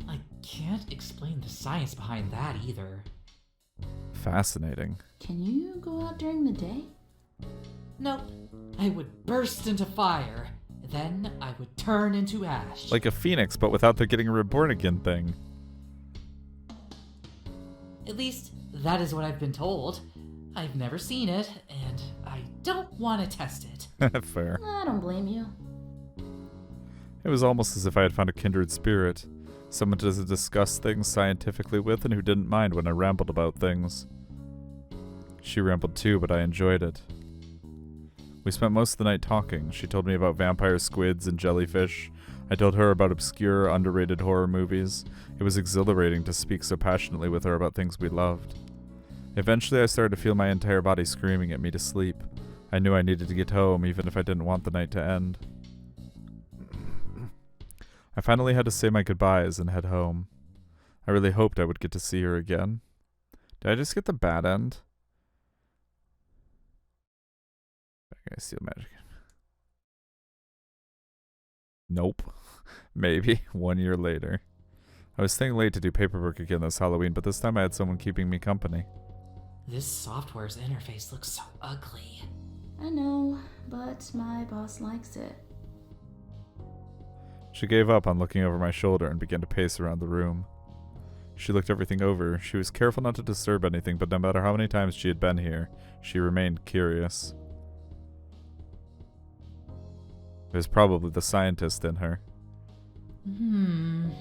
I can't explain the science behind that either. Fascinating. Can you go out during the day? Nope. I would burst into fire. Then I would turn into ash. Like a phoenix, but without the getting reborn again thing. At least, that is what I've been told. I've never seen it, and I don't want to test it. Fair. I don't blame you. It was almost as if I had found a kindred spirit. Someone to discuss things scientifically with and who didn't mind when I rambled about things. She rambled too, but I enjoyed it. We spent most of the night talking. She told me about vampire squids and jellyfish. I told her about obscure, underrated horror movies. It was exhilarating to speak so passionately with her about things we loved. Eventually, I started to feel my entire body screaming at me to sleep. I knew I needed to get home, even if I didn't want the night to end. I finally had to say my goodbyes and head home. I really hoped I would get to see her again. Did I just get the bad end? I steal magic. Nope. Maybe 1 year later. I was staying late to do paperwork again this Halloween, but this time I had someone keeping me company. This software's interface looks so ugly. I know, but my boss likes it. She gave up on looking over my shoulder and began to pace around the room. She looked everything over. She was careful not to disturb anything, but no matter how many times she had been here, she remained curious. It was probably the scientist in her. When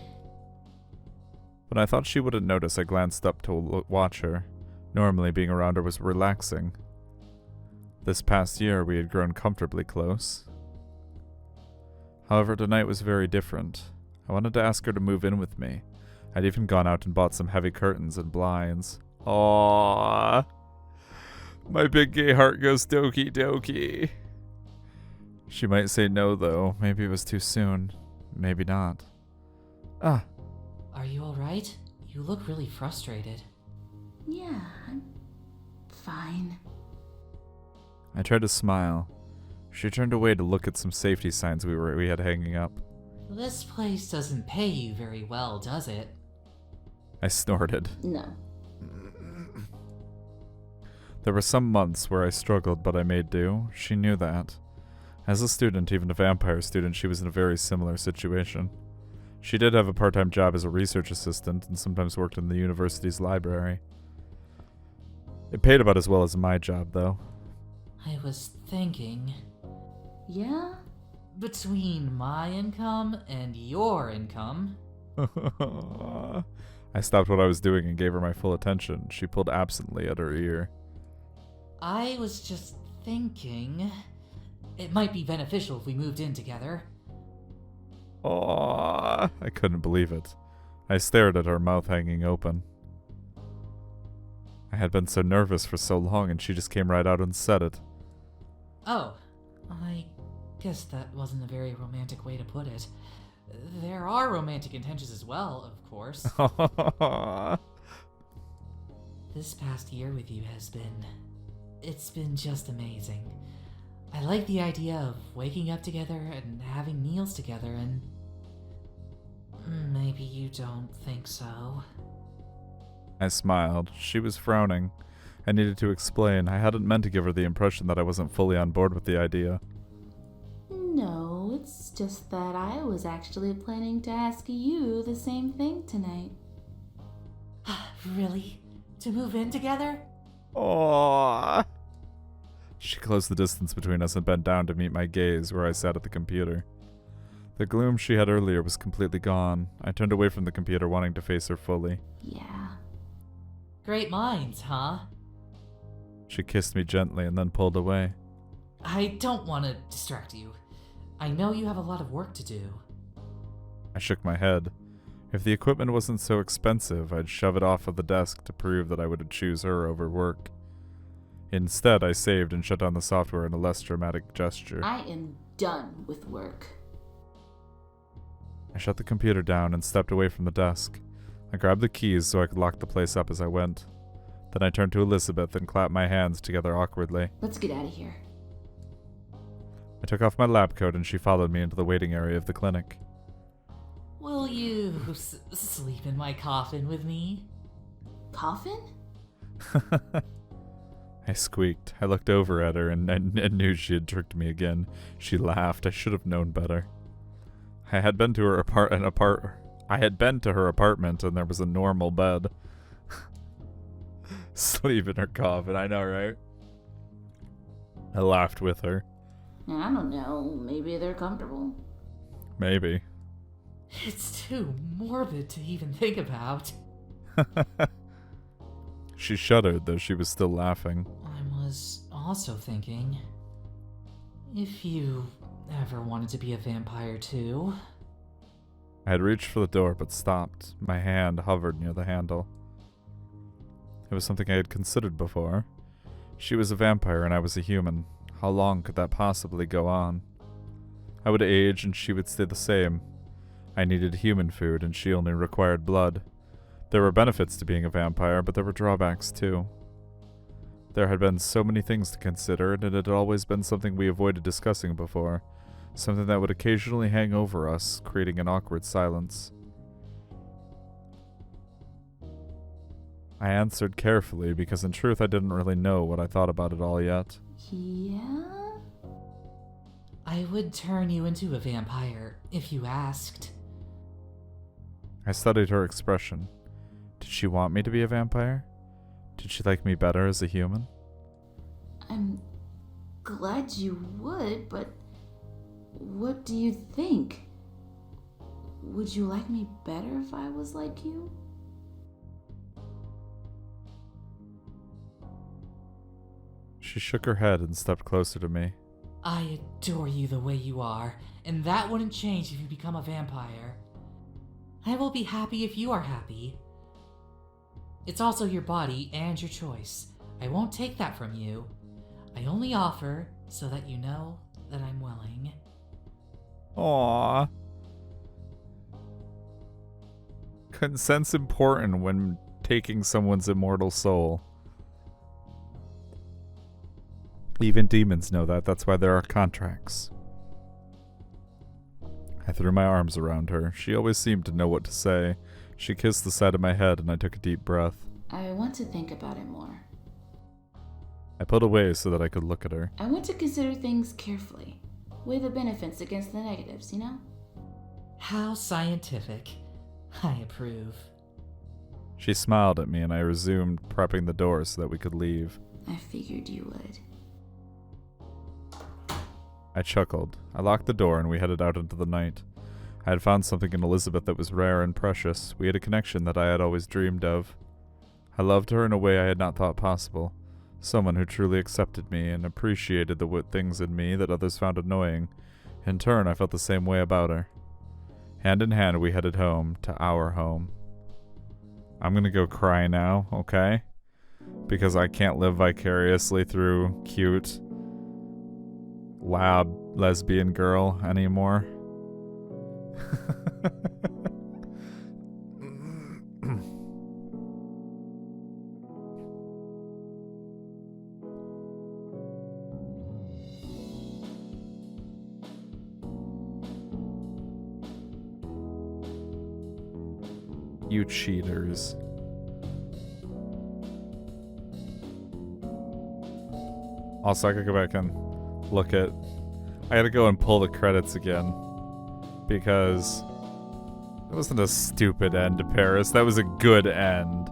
I thought she wouldn't notice, I glanced up to watch her. Normally, being around her was relaxing. This past year, we had grown comfortably close. However, tonight was very different. I wanted to ask her to move in with me. I'd even gone out and bought some heavy curtains and blinds. Aww. My big gay heart goes dokie dokie. She might say no, though. Maybe it was too soon. Maybe not. Ah. Are you alright? You look really frustrated. Yeah, I'm fine. I tried to smile. She turned away to look at some safety signs we had hanging up. This place doesn't pay you very well, does it? I snorted. No. There were some months where I struggled, but I made do. She knew that. As a student, even a vampire student, she was in a very similar situation. She did have a part-time job as a research assistant and sometimes worked in the university's library. It paid about as well as my job, though. I was thinking, Yeah? between my income and your income, I stopped what I was doing and gave her my full attention. She pulled absently at her ear. I was just thinking it might be beneficial if we moved in together. Aww. I couldn't believe it. I stared at her, mouth hanging open. I had been so nervous for so long, and she just came right out and said it. Oh, I guess that wasn't a very romantic way to put it. There are romantic intentions as well, of course. This past year with you it's been just amazing. I like the idea of waking up together and having meals together, and maybe you don't think so. I smiled. She was frowning. I needed to explain. I hadn't meant to give her the impression that I wasn't fully on board with the idea. No, it's just that I was actually planning to ask you the same thing tonight. Really? To move in together? Aww. She closed the distance between us and bent down to meet my gaze where I sat at the computer. The gloom she had earlier was completely gone. I turned away from the computer, wanting to face her fully. Yeah. Great minds, huh? She kissed me gently and then pulled away. I don't want to distract you. I know you have a lot of work to do. I shook my head. If the equipment wasn't so expensive, I'd shove it off of the desk to prove that I would choose her over work. Instead, I saved and shut down the software in a less dramatic gesture. I am done with work. I shut the computer down and stepped away from the desk. I grabbed the keys so I could lock the place up as I went. Then I turned to Elizabeth and clapped my hands together awkwardly. Let's get out of here. I took off my lab coat and she followed me into the waiting area of the clinic. Will you sleep in my coffin with me? Coffin? I squeaked. I looked over at her and knew she had tricked me again. She laughed. I should have known better. I had been to her apartment and there was a normal bed. Sleep in her coffin, I know, right? I laughed with her. I don't know. Maybe they're comfortable. Maybe. It's too morbid to even think about. She shuddered, though she was still laughing. I was also thinking, if you ever wanted to be a vampire too, I had reached for the door but stopped. My hand hovered near the handle. It was something I had considered before. She was a vampire and I was a human. How long could that possibly go on? I would age and she would stay the same. I needed human food and she only required blood. There were benefits to being a vampire, but there were drawbacks too. There had been so many things to consider, and it had always been something we avoided discussing before. Something that would occasionally hang over us, creating an awkward silence. I answered carefully because in truth I didn't really know what I thought about it all yet. Yeah? I would turn you into a vampire if you asked. I studied her expression. Did she want me to be a vampire? Did she like me better as a human? I'm glad you would, but what do you think? Would you like me better if I was like you? She shook her head and stepped closer to me. I adore you the way you are, and that wouldn't change if you become a vampire. I will be happy if you are happy. It's also your body and your choice. I won't take that from you. I only offer so that you know that I'm willing. Aww. Consent's important when taking someone's immortal soul. Even demons know that. That's why there are contracts. I threw my arms around her. She always seemed to know what to say. She kissed the side of my head and I took a deep breath. I want to think about it more. I pulled away so that I could look at her. I want to consider things carefully. Weigh the benefits against the negatives, you know? How scientific. I approve. She smiled at me and I resumed prepping the door so that we could leave. I figured you would. I chuckled. I locked the door and we headed out into the night. I had found something in Elizabeth that was rare and precious. We had a connection that I had always dreamed of. I loved her in a way I had not thought possible. Someone who truly accepted me and appreciated the things in me that others found annoying. In turn, I felt the same way about her. Hand in hand, we headed home, to our home. I'm gonna go cry now, okay? Because I can't live vicariously through cute lab lesbian girl anymore. You cheaters. Also, I could go back and look at... I gotta go and pull the credits again. Because... it wasn't a stupid end to Paris. That was a good end.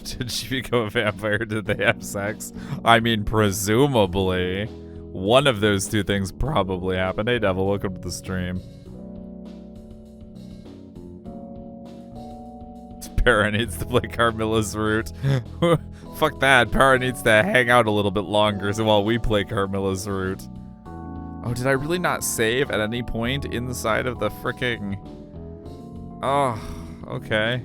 Did she become a vampire? Did they have sex? I mean, presumably. One of those two things probably happened. Hey, Devil, welcome to the stream. Para needs to play Carmilla's route. Fuck that. Para needs to hang out a little bit longer so while we play Carmilla's route. Oh, did I really not save at any point inside of the fricking... Oh, okay.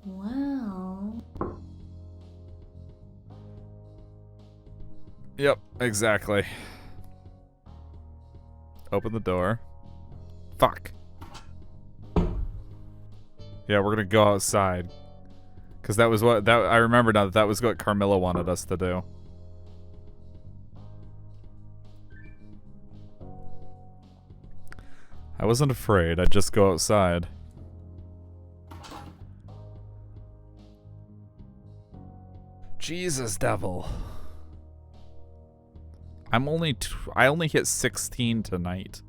Well... Yep, exactly. Open the door. Fuck. Yeah, we're gonna go outside. Cause that was what I remember now that was what Carmilla wanted us to do. I wasn't afraid, I'd just go outside. Jesus, Devil. I only hit 16 tonight.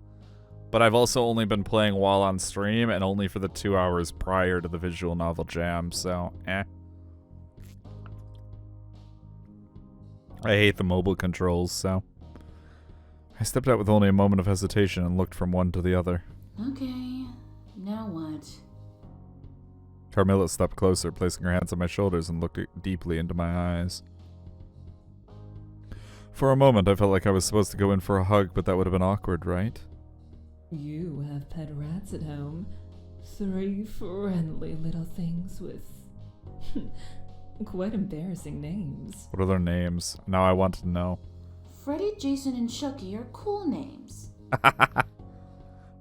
But I've also only been playing while on stream and only for the 2 hours prior to the visual novel jam, so I hate the mobile controls, so. I stepped out with only a moment of hesitation and looked from one to the other. Okay. Now what? Carmilla stepped closer, placing her hands on my shoulders and looked deeply into my eyes. For a moment, I felt like I was supposed to go in for a hug, but that would have been awkward, right? You have pet rats at home. 3 friendly little things with quite embarrassing names. What are their names? Now I want to know. Freddy, Jason, and Chucky are cool names.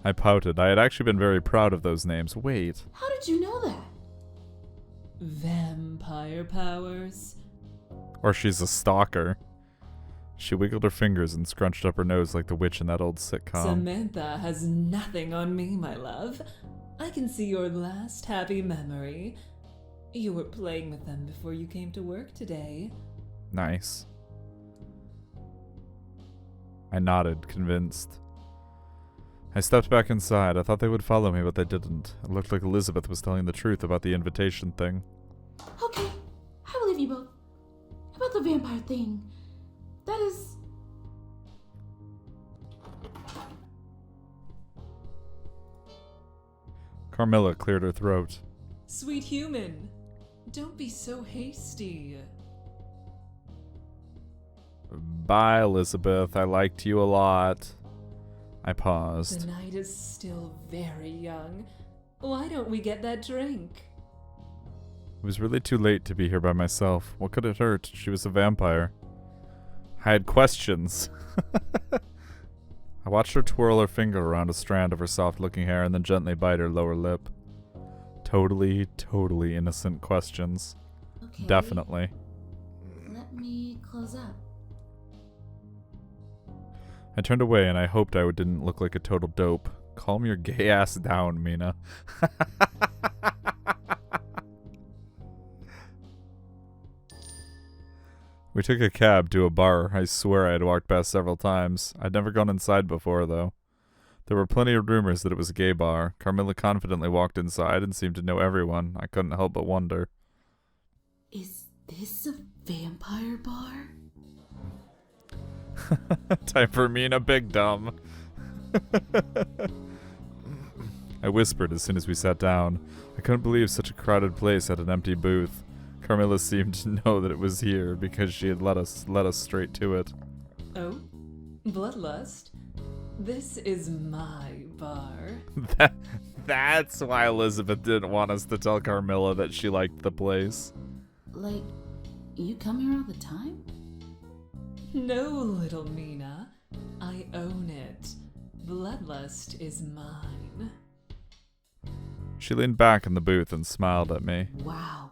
I pouted. I had actually been very proud of those names. Wait. How did you know that? Vampire powers. Or she's a stalker. She wiggled her fingers and scrunched up her nose like the witch in that old sitcom. Samantha has nothing on me, my love. I can see your last happy memory. You were playing with them before you came to work today. Nice. I nodded, convinced. I stepped back inside. I thought they would follow me, but they didn't. It looked like Elizabeth was telling the truth about the invitation thing. Okay, I believe you both. About the vampire thing. That is... Carmilla cleared her throat. Sweet human, don't be so hasty. Bye, Elizabeth. I liked you a lot. I paused. The night is still very young. Why don't we get that drink? It was really too late to be here by myself. What could it hurt? She was a vampire. I had questions. I watched her twirl her finger around a strand of her soft-looking hair and then gently bite her lower lip. Totally, totally innocent questions. Okay. Definitely. Let me close up. I turned away and I hoped I didn't look like a total dope. Calm your gay ass down, Mina. We took a cab to a bar. I swear I had walked past several times. I'd never gone inside before, though. There were plenty of rumors that it was a gay bar. Carmilla confidently walked inside and seemed to know everyone. I couldn't help but wonder. Is this a vampire bar? Time for Mina Big Dumb. I whispered as soon as we sat down. I couldn't believe such a crowded place had an empty booth. Carmilla seemed to know that it was here because she had led us straight to it. Oh? Bloodlust? This is my bar. That's why Elizabeth didn't want us to tell Carmilla that she liked the place. Like, you come here all the time? No, little Mina. I own it. Bloodlust is mine. She leaned back in the booth and smiled at me. Wow.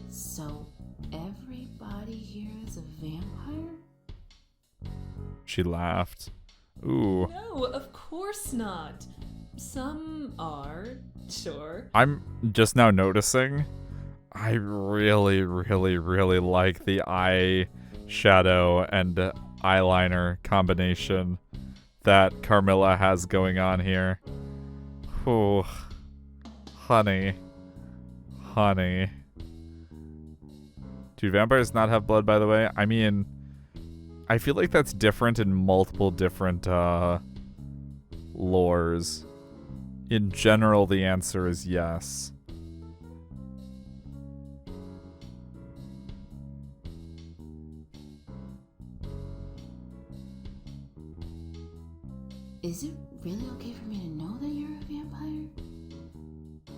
So, everybody here is a vampire? She laughed. Ooh. No, of course not. Some are, sure. I'm just now noticing I really, really, really like the eyeshadow and eyeliner combination that Carmilla has going on here. Ooh. Honey. Honey. Do vampires not have blood, by the way? I mean, I feel like that's different in multiple different lores. In general, the answer is yes. Is it really okay for me to know that you're a vampire?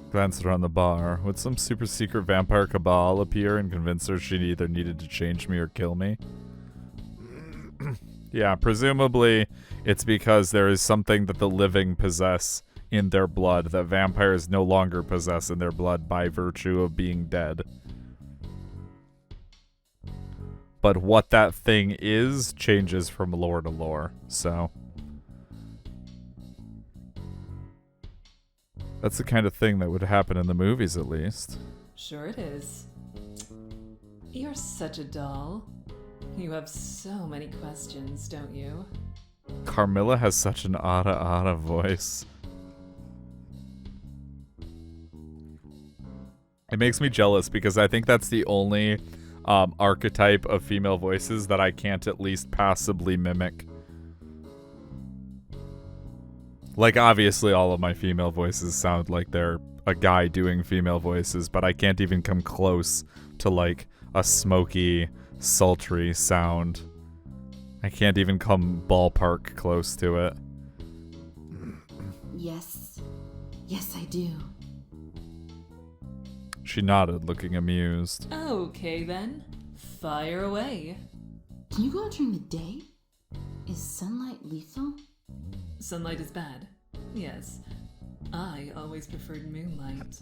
Glanced around the bar. Would some super secret vampire cabal appear and convince her she either needed to change me or kill me? Yeah, presumably it's because there is something that the living possess in their blood that vampires no longer possess in their blood by virtue of being dead. But what that thing is changes from lore to lore, so... That's the kind of thing that would happen in the movies, at least. Sure it is. You're such a doll. You have so many questions, don't you? Carmilla has such an otta voice. It makes me jealous because I think that's the only archetype of female voices that I can't at least passably mimic. Like, obviously all of my female voices sound like they're a guy doing female voices, but I can't even come close to, like, a smoky, sultry sound. I can't even come ballpark close to it. Yes. Yes, I do. She nodded, looking amused. Okay then. Fire away. Can you go out during the day? Is sunlight lethal? Sunlight is bad. Yes. I always preferred moonlight.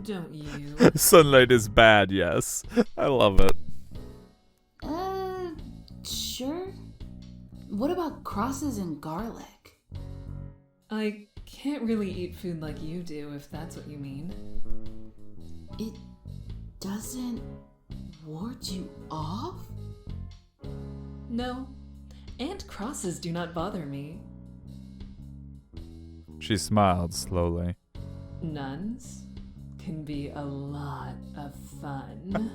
Don't you? Sunlight is bad, yes. I love it. Sure. What about crosses and garlic? I can't really eat food like you do, if that's what you mean. It doesn't ward you off? No. And crosses do not bother me. She smiled slowly. Nuns can be a lot of fun.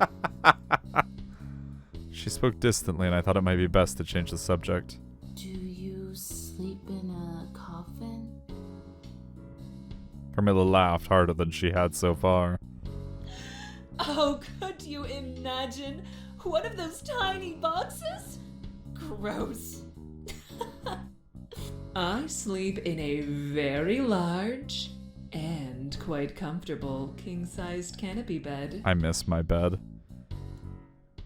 She spoke distantly, and I thought it might be best to change the subject. Do you sleep in a coffin? Carmilla laughed harder than she had so far. Oh, could you imagine? One of those tiny boxes? Gross. I sleep in a very large and quite comfortable king-sized canopy bed. I miss my bed.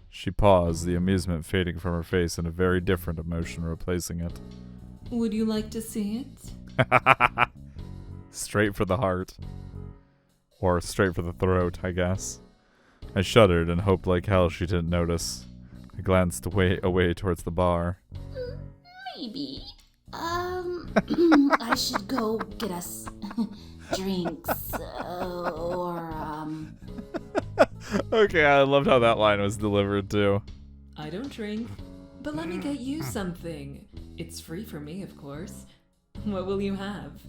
She paused, the amusement fading from her face and a very different emotion replacing it. Would you like to see it? Straight for the heart. Or straight for the throat, I guess. I shuddered and hoped like hell she didn't notice. I glanced away towards the bar. Maybe. I should go get us drinks, Okay, I loved how that line was delivered too. I don't drink, but let me get you something. It's free for me, of course. What will you have?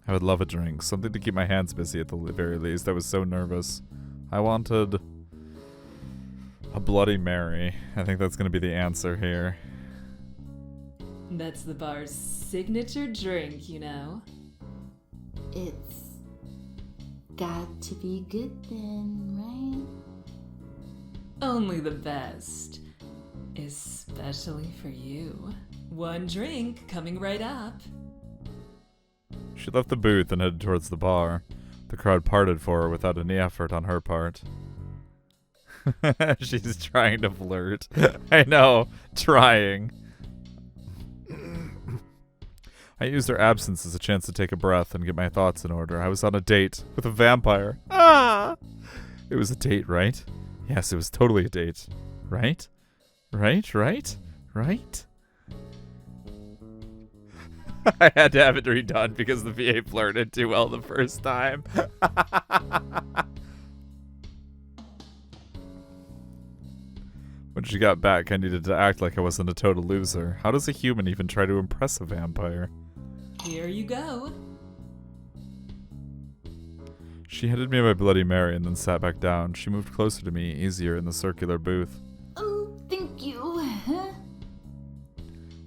I would love a drink, something to keep my hands busy at the very least. I was so nervous. I wanted a Bloody Mary. I think that's going to be the answer here. That's the bar's signature drink, you know. It's got to be good then, right? Only the best. Especially for you. One drink coming right up. She left the booth and headed towards the bar. The crowd parted for her without any effort on her part. She's trying to flirt. I know, trying. I used her absence as a chance to take a breath and get my thoughts in order. I was on a date with a vampire. Ah! It was a date, right? Yes, it was totally a date. Right? Right? I had to have it redone because the VA flirted too well the first time. When she got back, I needed to act like I wasn't a total loser. How does a human even try to impress a vampire? Here you go. She handed me my Bloody Mary and then sat back down. She moved closer to me, easier in the circular booth. Thank you.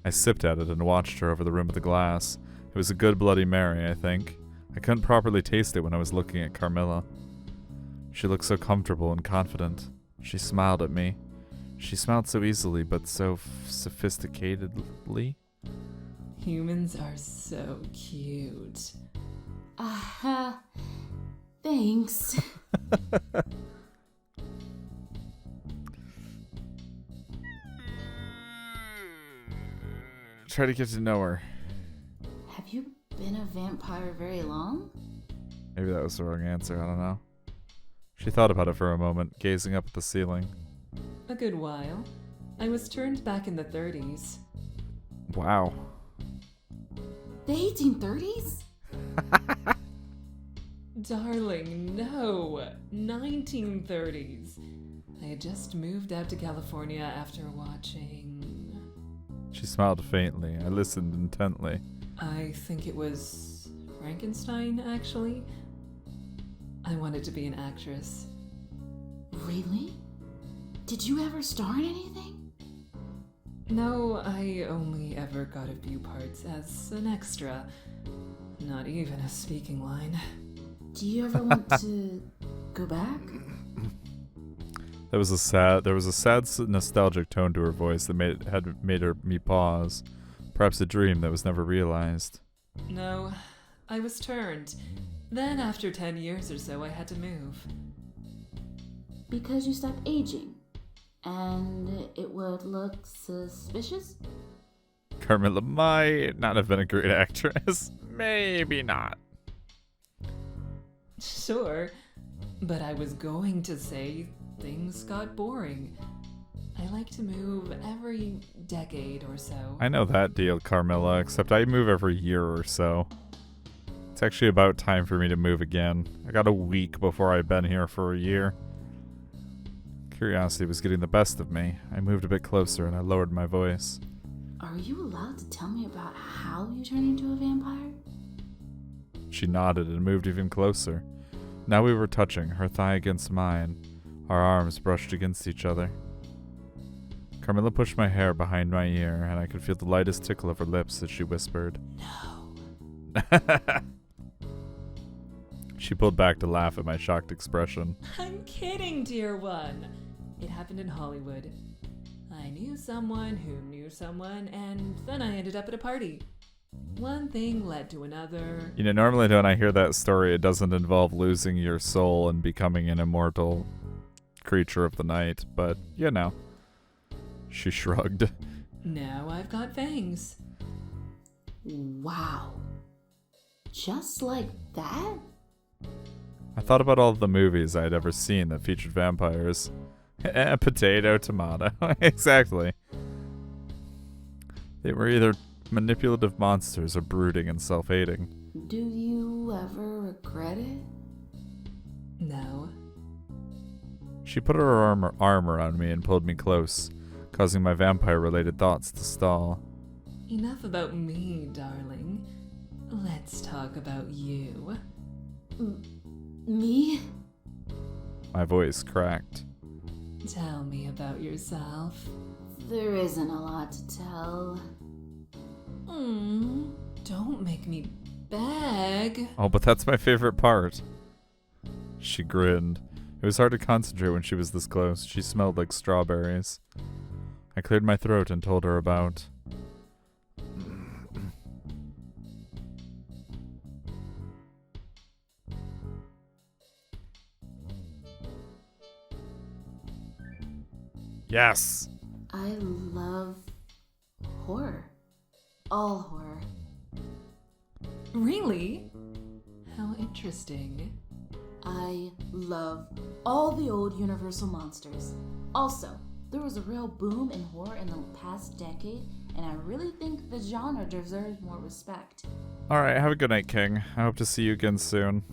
I sipped at it and watched her over the rim of the glass. It was a good Bloody Mary, I think. I couldn't properly taste it when I was looking at Carmilla. She looked so comfortable and confident. She smiled at me. She smiled so easily, but so sophisticatedly. Humans are so cute. Thanks. Try to get to know her. Have you been a vampire very long? Maybe that was the wrong answer, I don't know. She thought about it for a moment, gazing up at the ceiling. A good while. I was turned back in the 30s. Wow. The 1830s? Darling, no. 1930s. I had just moved out to California after watching... She smiled faintly. I listened intently. I think it was Frankenstein, actually. I wanted to be an No, I only ever got a few parts as an extra. Not even a speaking line. Do you ever want to go back? There was a sad, nostalgic tone to her voice that had made me pause. Perhaps a dream that was never realized. No, I was turned. Then after 10 years or so, I had to move. Because you stopped aging, and it would look suspicious? Carmilla might not have been a great actress. Maybe not. Sure, but I was going to say things got boring. I like to move every decade or so. I know that deal, Carmilla, except I move every year or so. It's actually about time for me to move again. I got a week before I'd been here for a year. Curiosity was getting the best of me. I moved a bit closer and I lowered my voice. Are you allowed to tell me about how you turned into a vampire? She nodded and moved even closer. Now we were touching, her thigh against mine. Our arms brushed against each other. Carmilla pushed my hair behind my ear, and I could feel the lightest tickle of her lips as she whispered, No. She pulled back to laugh at my shocked expression. I'm kidding, dear one. It happened in Hollywood. I knew someone who knew someone, and then I ended up at a party. One thing led to another. You know, normally when I hear that story, it doesn't involve losing your soul and becoming an immortal creature of the night, but, you know. She shrugged. Now I've got fangs. Wow. Just like that? I thought about all the movies I'd ever seen that featured vampires. Potato, tomato. Exactly. They were either manipulative monsters or brooding and self-hating. Do you ever regret it? No. She put her arm around me and pulled me close, causing my vampire-related thoughts to stall. Enough about me, darling. Let's talk about you. Me? My voice cracked. Tell me about yourself. There isn't a lot to tell. Don't make me beg. Oh, but that's my favorite part. She grinned. It was hard to concentrate when she was this close. She smelled like strawberries. I cleared my throat and told her about... Yes! I love horror. All horror. Really? How interesting. I love all the old Universal monsters. Also, there was a real boom in horror in the past decade, and I really think the genre deserves more respect. Alright, have a good night, King. I hope to see you again soon.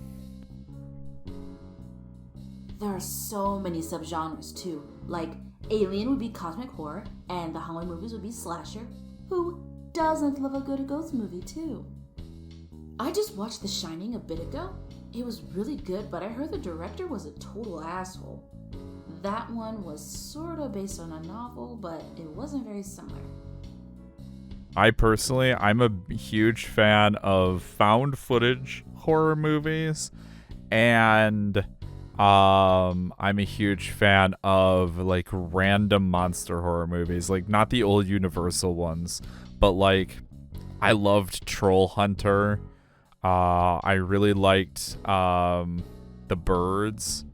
There are so many subgenres too, like Alien would be cosmic horror, and the Halloween movies would be slasher. Who doesn't love a good ghost movie too? I just watched The Shining a bit ago. It was really good, but I heard the director was a total asshole. That one was sort of based on a novel, but it wasn't very similar. I'm a huge fan of found footage horror movies, and I'm a huge fan of like random monster horror movies, like not the old Universal ones, but like I loved Troll Hunter. I really liked The Birds,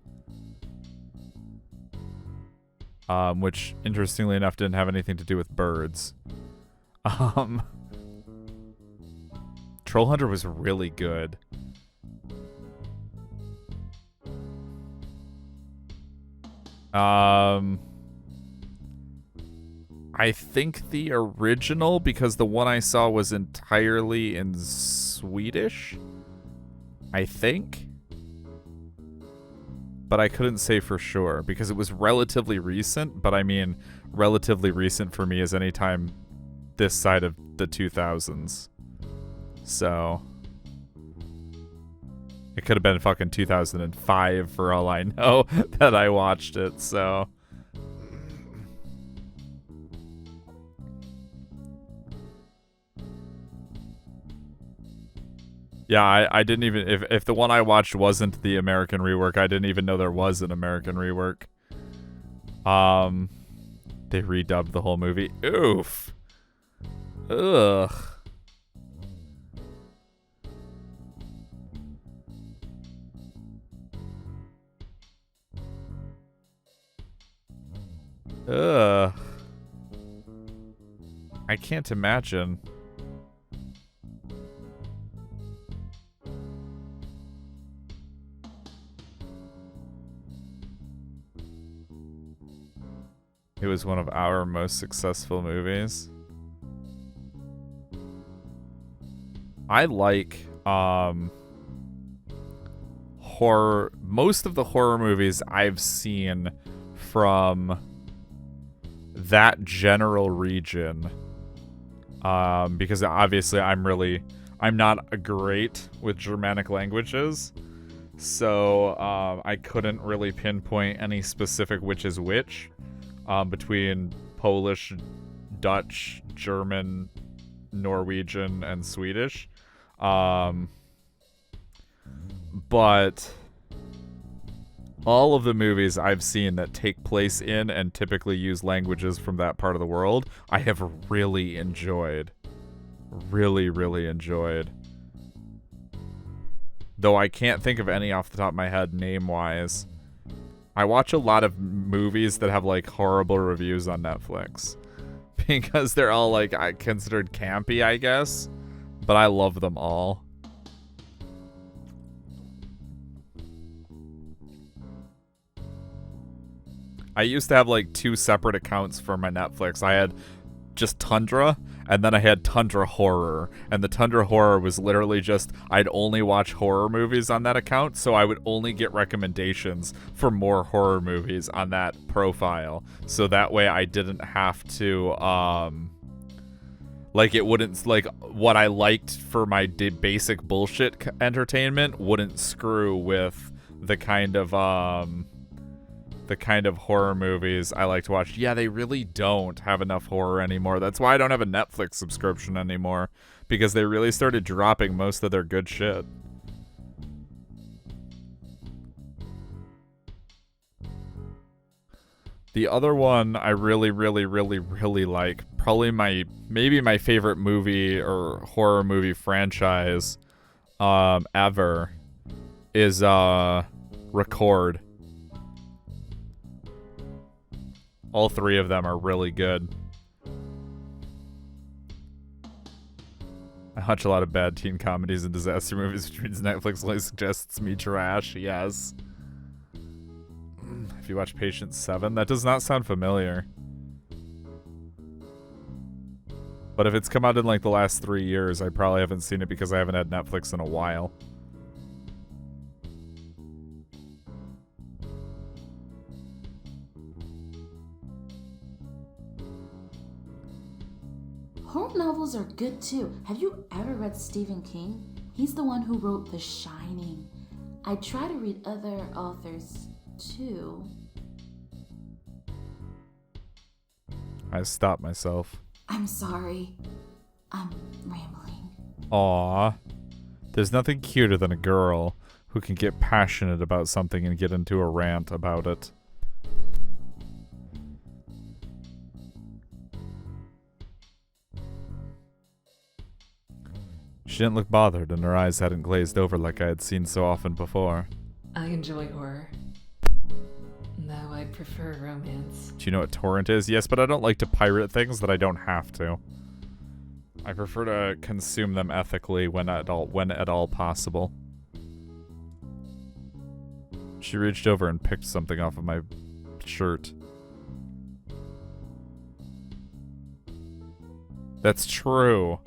which interestingly enough didn't have anything to do with birds. Troll Hunter was really good. I think the original, because the one I saw was entirely in Swedish, I think. But I couldn't say for sure, because it was relatively recent, but I mean, relatively recent for me is any time this side of the 2000s. So it could have been fucking 2005 for all I know that I watched it, so... Yeah, I didn't even... If the one I watched wasn't the American rework, I didn't even know there was an American rework. They redubbed the whole movie. Oof. Ugh. Ugh. I can't imagine. It was one of our most successful movies. I like horror. Most of the horror movies I've seen from that general region, because obviously I'm not great with Germanic languages, so I couldn't really pinpoint any specific which is which. Between Polish, Dutch, German, Norwegian, and Swedish. But all of the movies I've seen that take place in and typically use languages from that part of the world, I have really enjoyed. Really, really enjoyed. Though I can't think of any off the top of my head name-wise. I watch a lot of movies that have, like, horrible reviews on Netflix. Because they're all, like, considered campy, I guess. But I love them all. I used to have, like, 2 separate accounts for my Netflix. I had just Tundra, and then I had Tundra Horror. And the Tundra Horror was literally just, I'd only watch horror movies on that account, so I would only get recommendations for more horror movies on that profile. So that way I didn't have to, like, it wouldn't, like, what I liked for my basic bullshit entertainment wouldn't screw with the kind of horror movies I like to watch. Yeah, they really don't have enough horror anymore. That's why I don't have a Netflix subscription anymore, because they really started dropping most of their good shit. The other one I really, really, really, really like, probably maybe my favorite movie or horror movie franchise ever, is Record. All 3 of them are really good. I watch a lot of bad teen comedies and disaster movies, which means Netflix only suggests me trash. Yes. If you watch Patient 7, that does not sound familiar. But if it's come out in like the last 3 years, I probably haven't seen it because I haven't had Netflix in a while. Horror novels are good too. Have you ever read Stephen King? He's the one who wrote The Shining. I try to read other authors too. I stopped myself. I'm sorry. I'm rambling. Aw. There's nothing cuter than a girl who can get passionate about something and get into a rant about it. She didn't look bothered, and her eyes hadn't glazed over like I had seen so often before. I enjoy horror. Though I prefer romance. Do you know what torrent is? Yes, but I don't like to pirate things that I don't have to. I prefer to consume them ethically when at all possible. She reached over and picked something off of my shirt. That's true.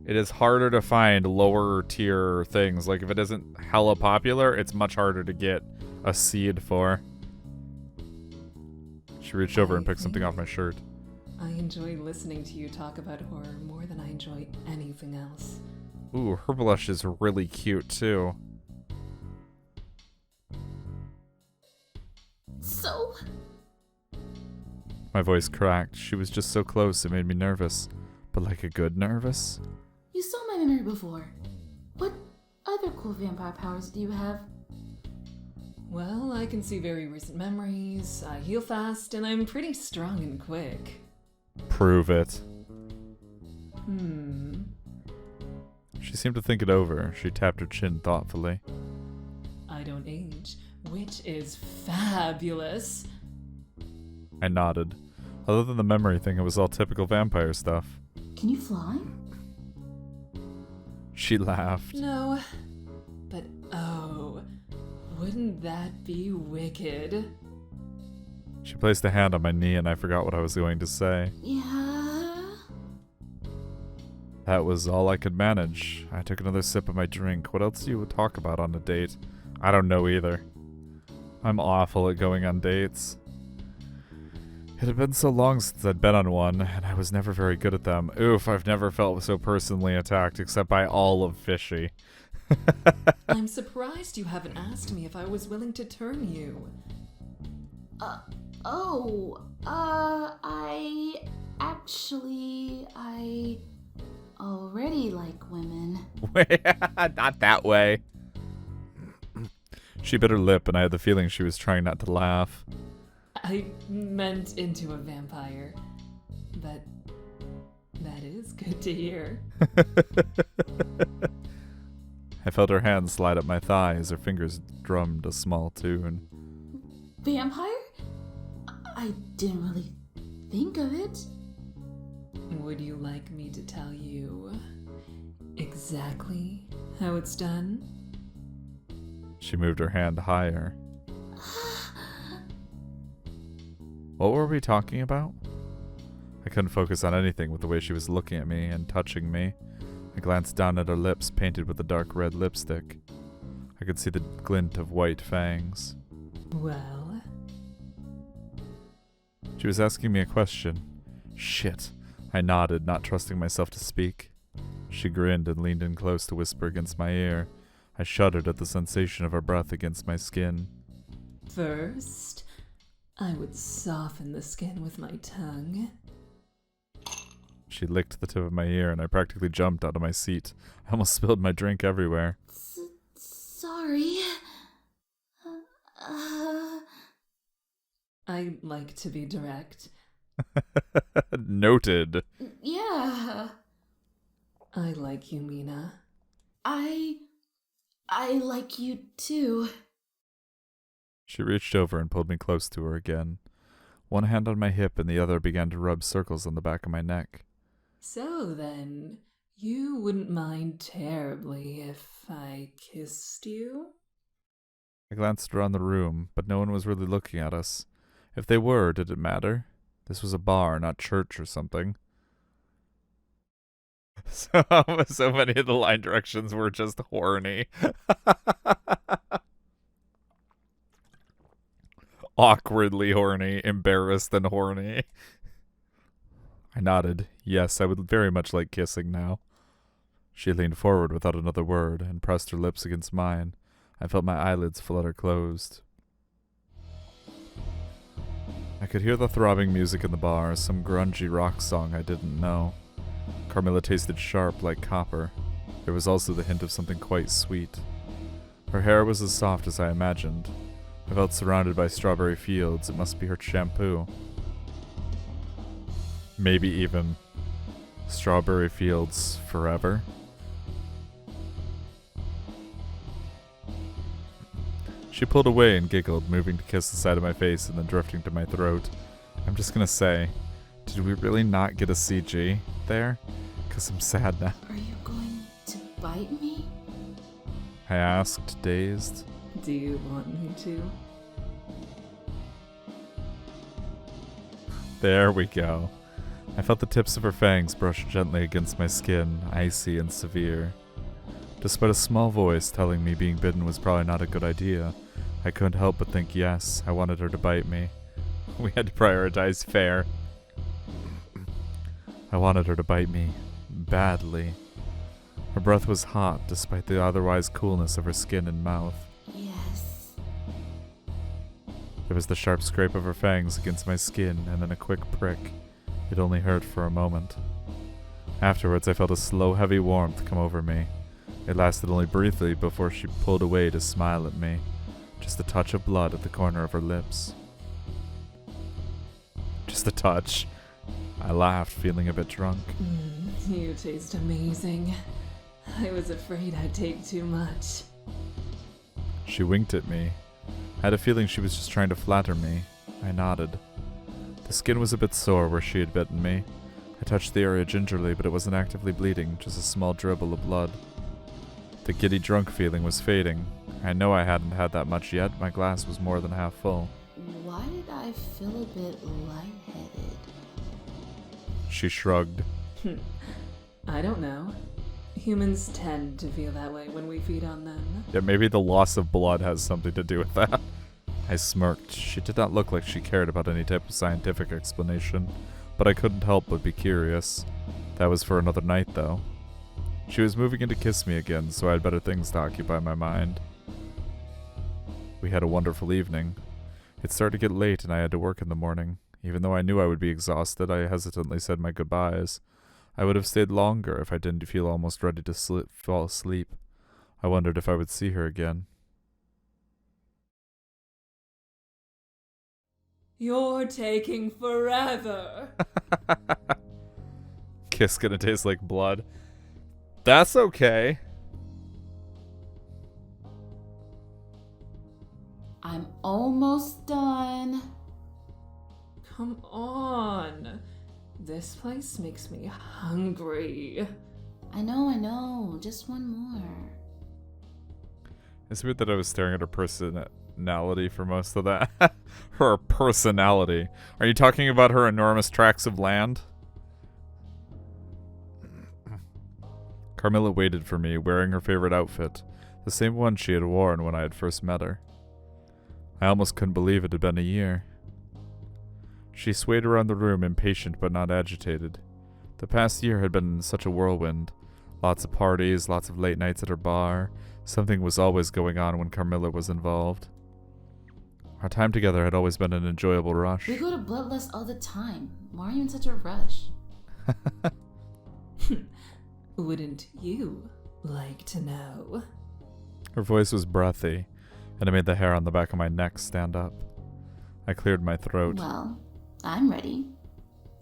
It is harder to find lower tier things. Like, if it isn't hella popular, it's much harder to get a seed for. She reached over and picked something off my shirt. I enjoy listening to you talk about horror more than I enjoy anything else. Ooh, her blush is really cute, too. So? My voice cracked. She was just so close, it made me nervous. But like a good nervous? You memory before. What other cool vampire powers do you have? Well, I can see very recent memories, I heal fast, and I'm pretty strong and quick. Prove it. She She seemed to think it over. She tapped her chin thoughtfully. I don't age, which is fabulous. I nodded. Other than the memory thing, it was all typical vampire stuff. Can you fly? She laughed. No, but oh, wouldn't that be wicked? She placed a hand on my knee and I forgot what I was going to say. Yeah. That was all I could manage. I took another sip of my drink. What else do you talk about on a date? I don't know either. I'm awful at going on dates. It had been so long since I'd been on one, and I was never very good at them. Oof, I've never felt so personally attacked except by all of Fishy. I'm surprised you haven't asked me if I was willing to turn you. I already like women. Wait, not that way. She bit her lip, and I had the feeling she was trying not to laugh. I meant into a vampire, but that is good to hear. I felt her hand slide up my thigh as her fingers drummed a small tune. Vampire? I didn't really think of it. Would you like me to tell you exactly how it's done? She moved her hand higher. What were we talking about? I couldn't focus on anything with the way she was looking at me and touching me. I glanced down at her lips painted with a dark red lipstick. I could see the glint of white fangs. Well, She was asking me a question. Shit. I nodded, not trusting myself to speak. She grinned and leaned in close to whisper against my ear. I shuddered at the sensation of her breath against my skin. first, I would soften the skin with my tongue. She licked the tip of my ear and I practically jumped out of my seat. I almost spilled my drink everywhere. Sorry. I like to be direct. Noted. Yeah. I like you, Mina. I like you too. She reached over and pulled me close to her again. One hand on my hip and the other began to rub circles on the back of my neck. So then, you wouldn't mind terribly if I kissed you? I glanced around the room, but no one was really looking at us. If they were, did it matter? This was a bar, not church or something. So many of the line directions were just horny. Awkwardly horny, embarrassed and horny. I nodded. Yes, I would very much like kissing now. She leaned forward without another word and pressed her lips against mine. I felt my eyelids flutter closed. I could hear the throbbing music in the bar, some grungy rock song I didn't know. Carmilla tasted sharp like copper. There was also the hint of something quite sweet. Her hair was as soft as I imagined. I felt surrounded by strawberry fields. It must be her shampoo. Maybe even strawberry fields forever. She pulled away and giggled, moving to kiss the side of my face and then drifting to my throat. I'm just gonna say, did we really not get a CG there? 'Cause I'm sad now. Are you going to bite me? I asked, dazed. Do you want me to? There we go. I felt the tips of her fangs brush gently against my skin, icy and severe. Despite a small voice telling me being bitten was probably not a good idea, I couldn't help but think yes, I wanted her to bite me. We had to prioritize fair. I wanted her to bite me. Badly. Her breath was hot despite the otherwise coolness of her skin and mouth. Yes. There was the sharp scrape of her fangs against my skin and then a quick prick. It only hurt for a moment. Afterwards, I felt a slow, heavy warmth come over me. It lasted only briefly before she pulled away to smile at me. Just a touch of blood at the corner of her lips. Just a touch. I laughed, feeling a bit drunk. You taste amazing. I was afraid I'd take too much. She winked at me. I had a feeling she was just trying to flatter me. I nodded. The skin was a bit sore where she had bitten me. I touched the area gingerly, but it wasn't actively bleeding, just a small dribble of blood. The giddy drunk feeling was fading. I know I hadn't had that much yet. My glass was more than half full. Why did I feel a bit lightheaded? She shrugged. I don't know. Humans tend to feel that way when we feed on them. Yeah, maybe the loss of blood has something to do with that. I smirked. She did not look like she cared about any type of scientific explanation, but I couldn't help but be curious. That was for another night, though. She was moving in to kiss me again, so I had better things to occupy my mind. We had a wonderful evening. It started to get late and I had to work in the morning. Even though I knew I would be exhausted, I hesitantly said my goodbyes. I would have stayed longer if I didn't feel almost ready to fall asleep. I wondered if I would see her again. You're taking forever. Kiss gonna taste like blood. That's okay. I'm almost done. Come on. This place makes me hungry. I know. Just one more. It's weird that I was staring at her personality for most of that. Her personality. Are you talking about her enormous tracts of land? Carmilla waited for me, wearing her favorite outfit, the same one she had worn when I had first met her. I almost couldn't believe it had been a year. She swayed around the room, impatient but not agitated. The past year had been such a whirlwind. Lots of parties, lots of late nights at her bar. Something was always going on when Carmilla was involved. Our time together had always been an enjoyable rush. We go to Bloodlust all the time. Why are you in such a rush? Wouldn't you like to know? Her voice was breathy, and it made the hair on the back of my neck stand up. I cleared my throat. Well, I'm ready.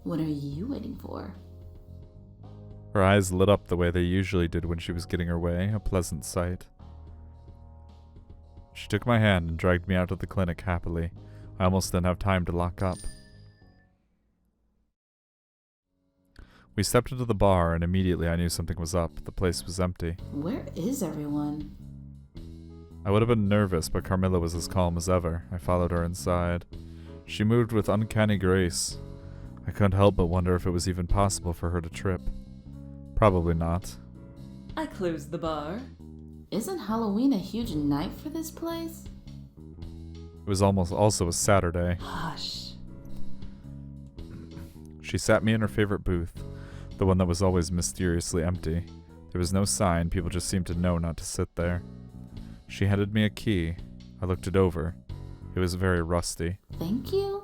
What are you waiting for? Her eyes lit up the way they usually did when she was getting her way, a pleasant sight. She took my hand and dragged me out of the clinic happily. I almost didn't have time to lock up. We stepped into the bar, and immediately I knew something was up. The place was empty. Where is everyone? I would have been nervous, but Carmilla was as calm as ever. I followed her inside. She moved with uncanny grace. I couldn't help but wonder if it was even possible for her to trip. Probably not. I closed the bar. Isn't Halloween a huge night for this place? It was almost also a Saturday. Hush. She sat me in her favorite booth, the one that was always mysteriously empty. There was no sign, people just seemed to know not to sit there. She handed me a key. I looked it over. It was very rusty. Thank you.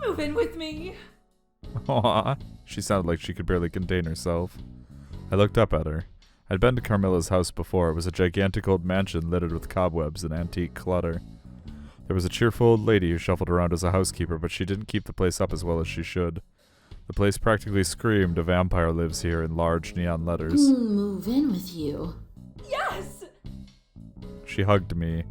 Move in with me. Aww. She sounded like she could barely contain herself. I looked up at her. I'd been to Carmilla's house before. It was a gigantic old mansion littered with cobwebs and antique clutter. There was a cheerful old lady who shuffled around as a housekeeper, but she didn't keep the place up as well as she should. The place practically screamed, "A vampire lives here," in large neon letters. Move in with you. Yes! She hugged me.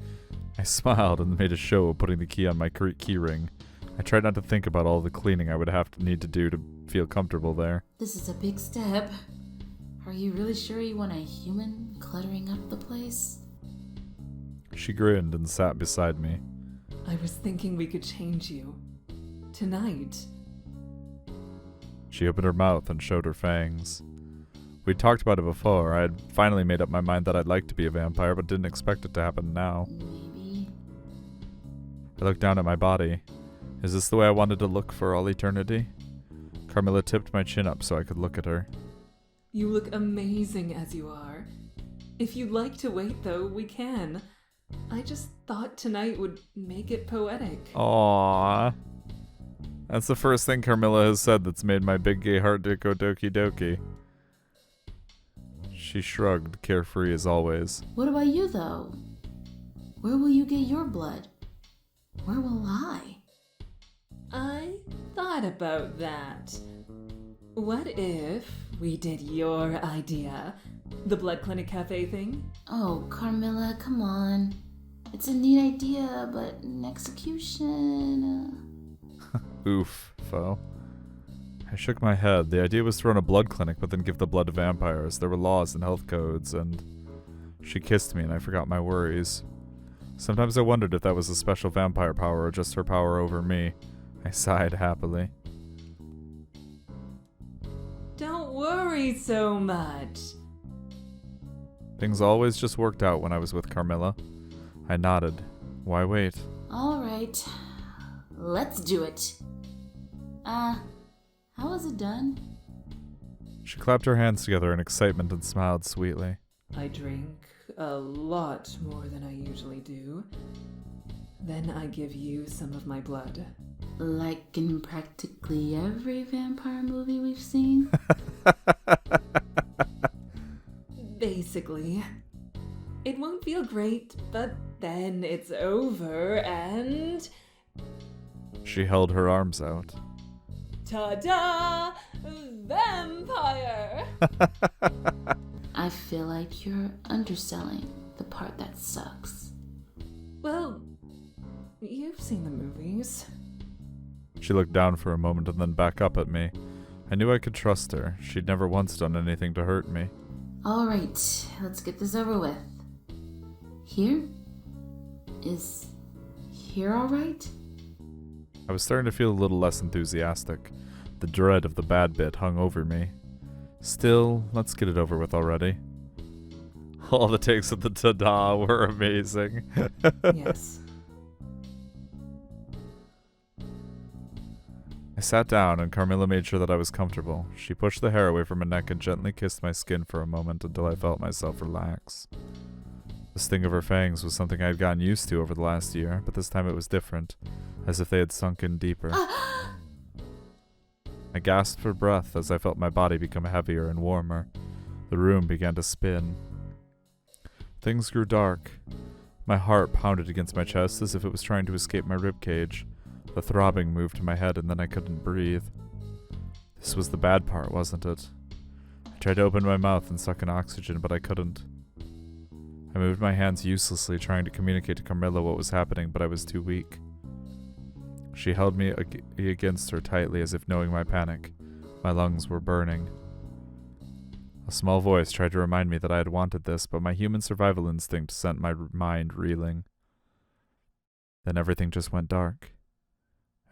I smiled and made a show of putting the key on my key ring. I tried not to think about all the cleaning I would need to do to feel comfortable there. This is a big step. Are you really sure you want a human cluttering up the place? She grinned and sat beside me. I was thinking we could change you. Tonight. She opened her mouth and showed her fangs. We'd talked about it before. I had finally made up my mind that I'd like to be a vampire, but didn't expect it to happen now. Maybe. I looked down at my body. Is this the way I wanted to look for all eternity? Carmilla tipped my chin up so I could look at her. You look amazing as you are. If you'd like to wait, though, we can. I just thought tonight would make it poetic. Aww. That's the first thing Carmilla has said that's made my big gay heart go doki doki. She shrugged, carefree as always. What about you, though? Where will you get your blood? Where will I? I thought about that. What if we did your idea? The Blood Clinic Cafe thing? Oh, Carmilla, come on. It's a neat idea, but in execution... Oof, foe. I shook my head. The idea was to run a blood clinic, but then give the blood to vampires. There were laws and health codes, and... She kissed me, and I forgot my worries. Sometimes I wondered if that was a special vampire power or just her power over me. I sighed happily. Don't worry so much. Things always just worked out when I was with Carmilla. I nodded. Why wait? All right. Let's do it. How was it done? She clapped her hands together in excitement and smiled sweetly. I drink a lot more than I usually do. Then I give you some of my blood. Like in practically every vampire movie we've seen? Basically. It won't feel great, but then it's over and... She held her arms out. Ta-da! Vampire! I feel like you're underselling the part that sucks. Well, you've seen the movies. She looked down for a moment and then back up at me. I knew I could trust her. She'd never once done anything to hurt me. All right, let's get this over with. Here? Is here all right? I was starting to feel a little less enthusiastic. The dread of the bad bit hung over me. Still, let's get it over with already. All the takes of the ta-da were amazing. Yes. I sat down and Carmilla made sure that I was comfortable. She pushed the hair away from my neck and gently kissed my skin for a moment until I felt myself relax. The sting of her fangs was something I had gotten used to over the last year, but this time it was different, as if they had sunk in deeper. I gasped for breath as I felt my body become heavier and warmer. The room began to spin. Things grew dark. My heart pounded against my chest as if it was trying to escape my ribcage. The throbbing moved to my head and then I couldn't breathe. This was the bad part, wasn't it? I tried to open my mouth and suck in oxygen, but I couldn't. I moved my hands uselessly, trying to communicate to Carmilla what was happening, but I was too weak. She held me against her tightly as if knowing my panic. My lungs were burning. A small voice tried to remind me that I had wanted this, but my human survival instinct sent my mind reeling. Then everything just went dark,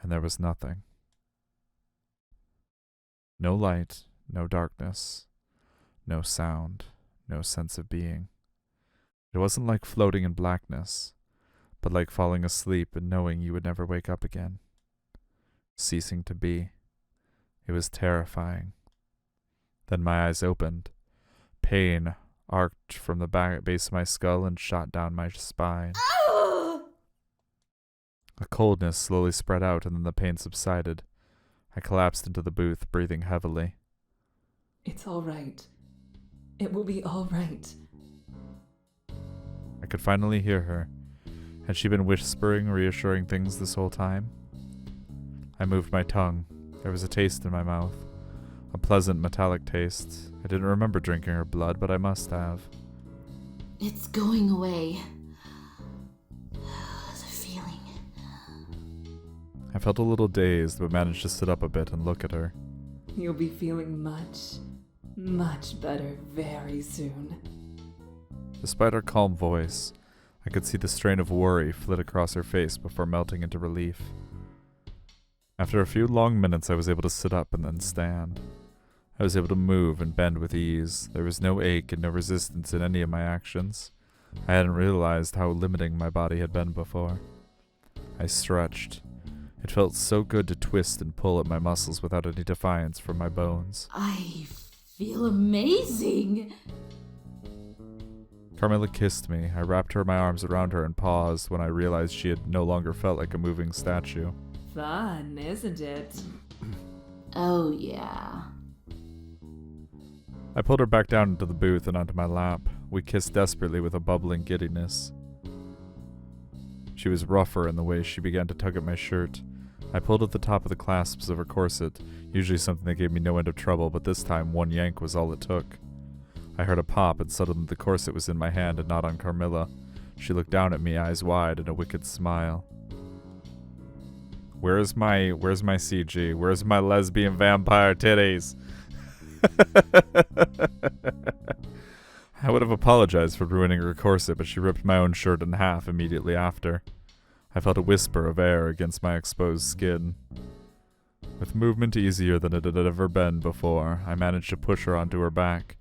and there was nothing. No light, no darkness, no sound, no sense of being. It wasn't like floating in blackness, but like falling asleep and knowing you would never wake up again. Ceasing to be. It was terrifying. Then my eyes opened. Pain arced from the base of my skull and shot down my spine. A coldness slowly spread out and then the pain subsided. I collapsed into the booth, breathing heavily. It's all right. It will be all right. I could finally hear her. Had she been whispering, reassuring things this whole time? I moved my tongue. There was a taste in my mouth. A pleasant metallic taste. I didn't remember drinking her blood, but I must have. It's going away. The feeling. I felt a little dazed, but managed to sit up a bit and look at her. You'll be feeling much, much better very soon. Despite her calm voice, I could see the strain of worry flit across her face before melting into relief. After a few long minutes, I was able to sit up and then stand. I was able to move and bend with ease. There was no ache and no resistance in any of my actions. I hadn't realized how limiting my body had been before. I stretched. It felt so good to twist and pull at my muscles without any defiance from my bones. I feel amazing. Carmilla kissed me. I wrapped my arms around her and paused when I realized she had no longer felt like a moving statue. fun, isn't it? Oh, yeah. I pulled her back down into the booth and onto my lap. We kissed desperately with a bubbling giddiness. She was rougher in the way she began to tug at my shirt. I pulled at the top of the clasps of her corset, usually something that gave me no end of trouble, but this time one yank was all it took. I heard a pop, and suddenly the corset was in my hand and not on Carmilla. She looked down at me, eyes wide, in a wicked smile. Where's my CG? Where's my lesbian vampire titties? I would have apologized for ruining her corset, but she ripped my own shirt in half immediately after. I felt a whisper of air against my exposed skin. With movement easier than it had ever been before, I managed to push her onto her back.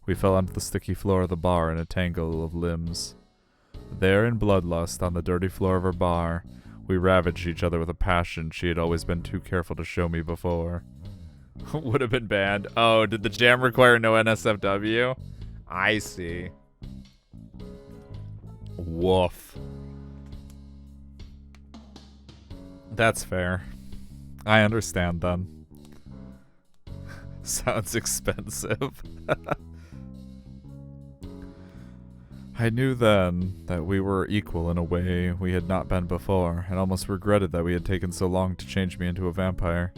We fell onto the sticky floor of the bar in a tangle of limbs. There in Bloodlust, on the dirty floor of her bar, we ravaged each other with a passion she had always been too careful to show me before. Would have been banned. Oh, did the jam require no NSFW? I see. Woof. That's fair. I understand then. Sounds expensive. I knew then that we were equal in a way we had not been before, and almost regretted that we had taken so long to change me into a vampire.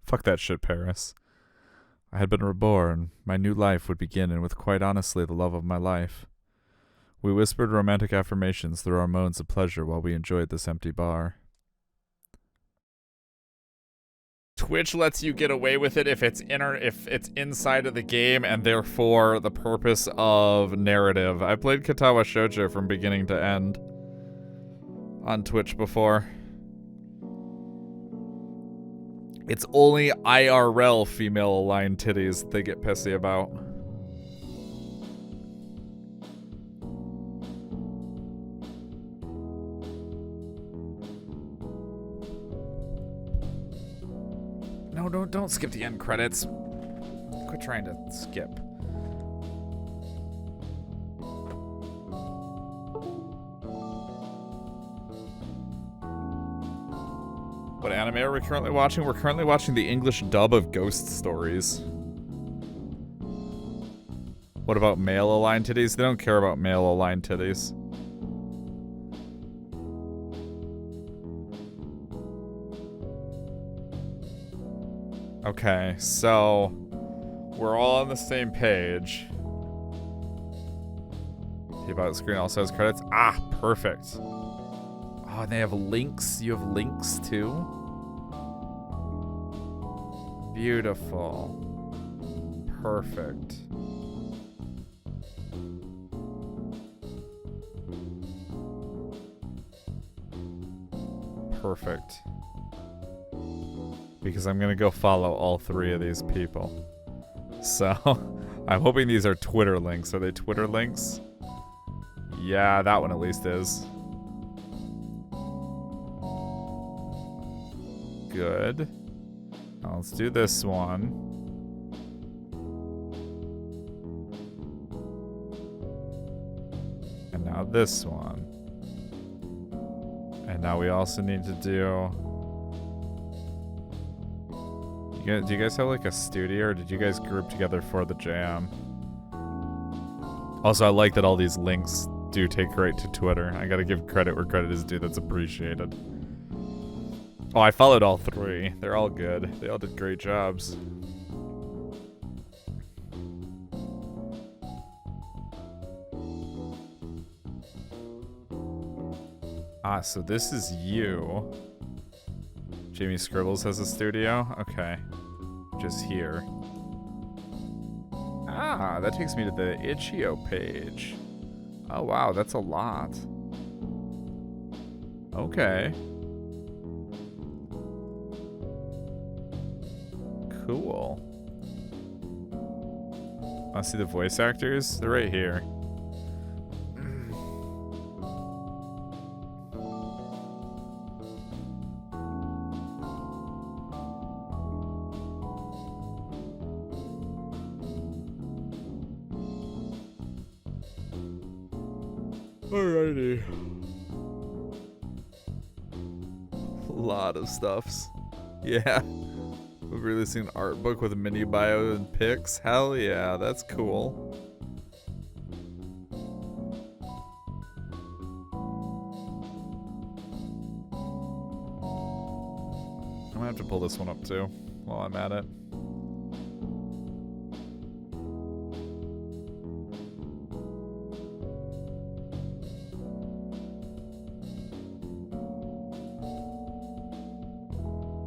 Fuck that shit, Paris. I had been reborn. My new life would begin, and with quite honestly the love of my life. We whispered romantic affirmations through our moans of pleasure while we enjoyed this empty bar. Twitch lets you get away with it if it's inside of the game and therefore the purpose of narrative. I played Katawa Shoujo from beginning to end on Twitch before. It's only IRL female-aligned titties that they get pissy about. No, don't skip the end credits. Quit trying to skip. What anime are we currently watching? We're currently watching the English dub of Ghost Stories. What about male-aligned titties? They don't care about male-aligned titties. Okay, so we're all on the same page. The About screen also has credits. Ah, perfect. Oh, and they have links. You have links too? Beautiful. Perfect. Perfect. Because I'm gonna go follow all three of these people. So, I'm hoping these are Twitter links. Are they Twitter links? Yeah, that one at least is. Good. Now let's do this one. And now this one. And now we also need to do... Do you guys have like a studio, or did you guys group together for the jam? Also, I like that all these links do take right to Twitter. I gotta give credit where credit is due. That's appreciated. Oh, I followed all three. They're all good. They all did great jobs. Ah, so this is you. Jamie Scribbles has a studio? Okay. Just here. Ah, that takes me to the Itch.io page. Oh wow, that's a lot. Okay. Cool. Want to see the voice actors? They're right here. Alrighty. lot of stuffs. Yeah. We're releasing an art book with a mini bio and pics. Hell yeah, that's cool. I'm gonna have to pull this one up too while I'm at it.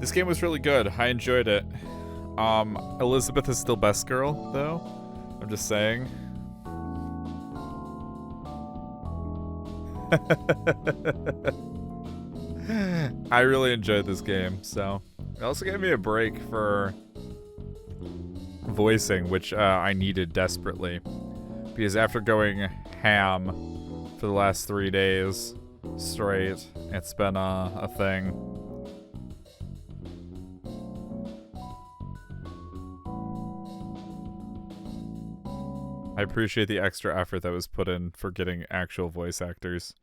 This game was really good. I enjoyed it. Elizabeth is still best girl, though. I'm just saying. I really enjoyed this game, so. It also gave me a break for voicing, which I needed desperately. Because after going ham for the last 3 days straight, it's been a thing. I appreciate the extra effort that was put in for getting actual voice actors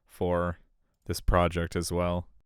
for this project as well.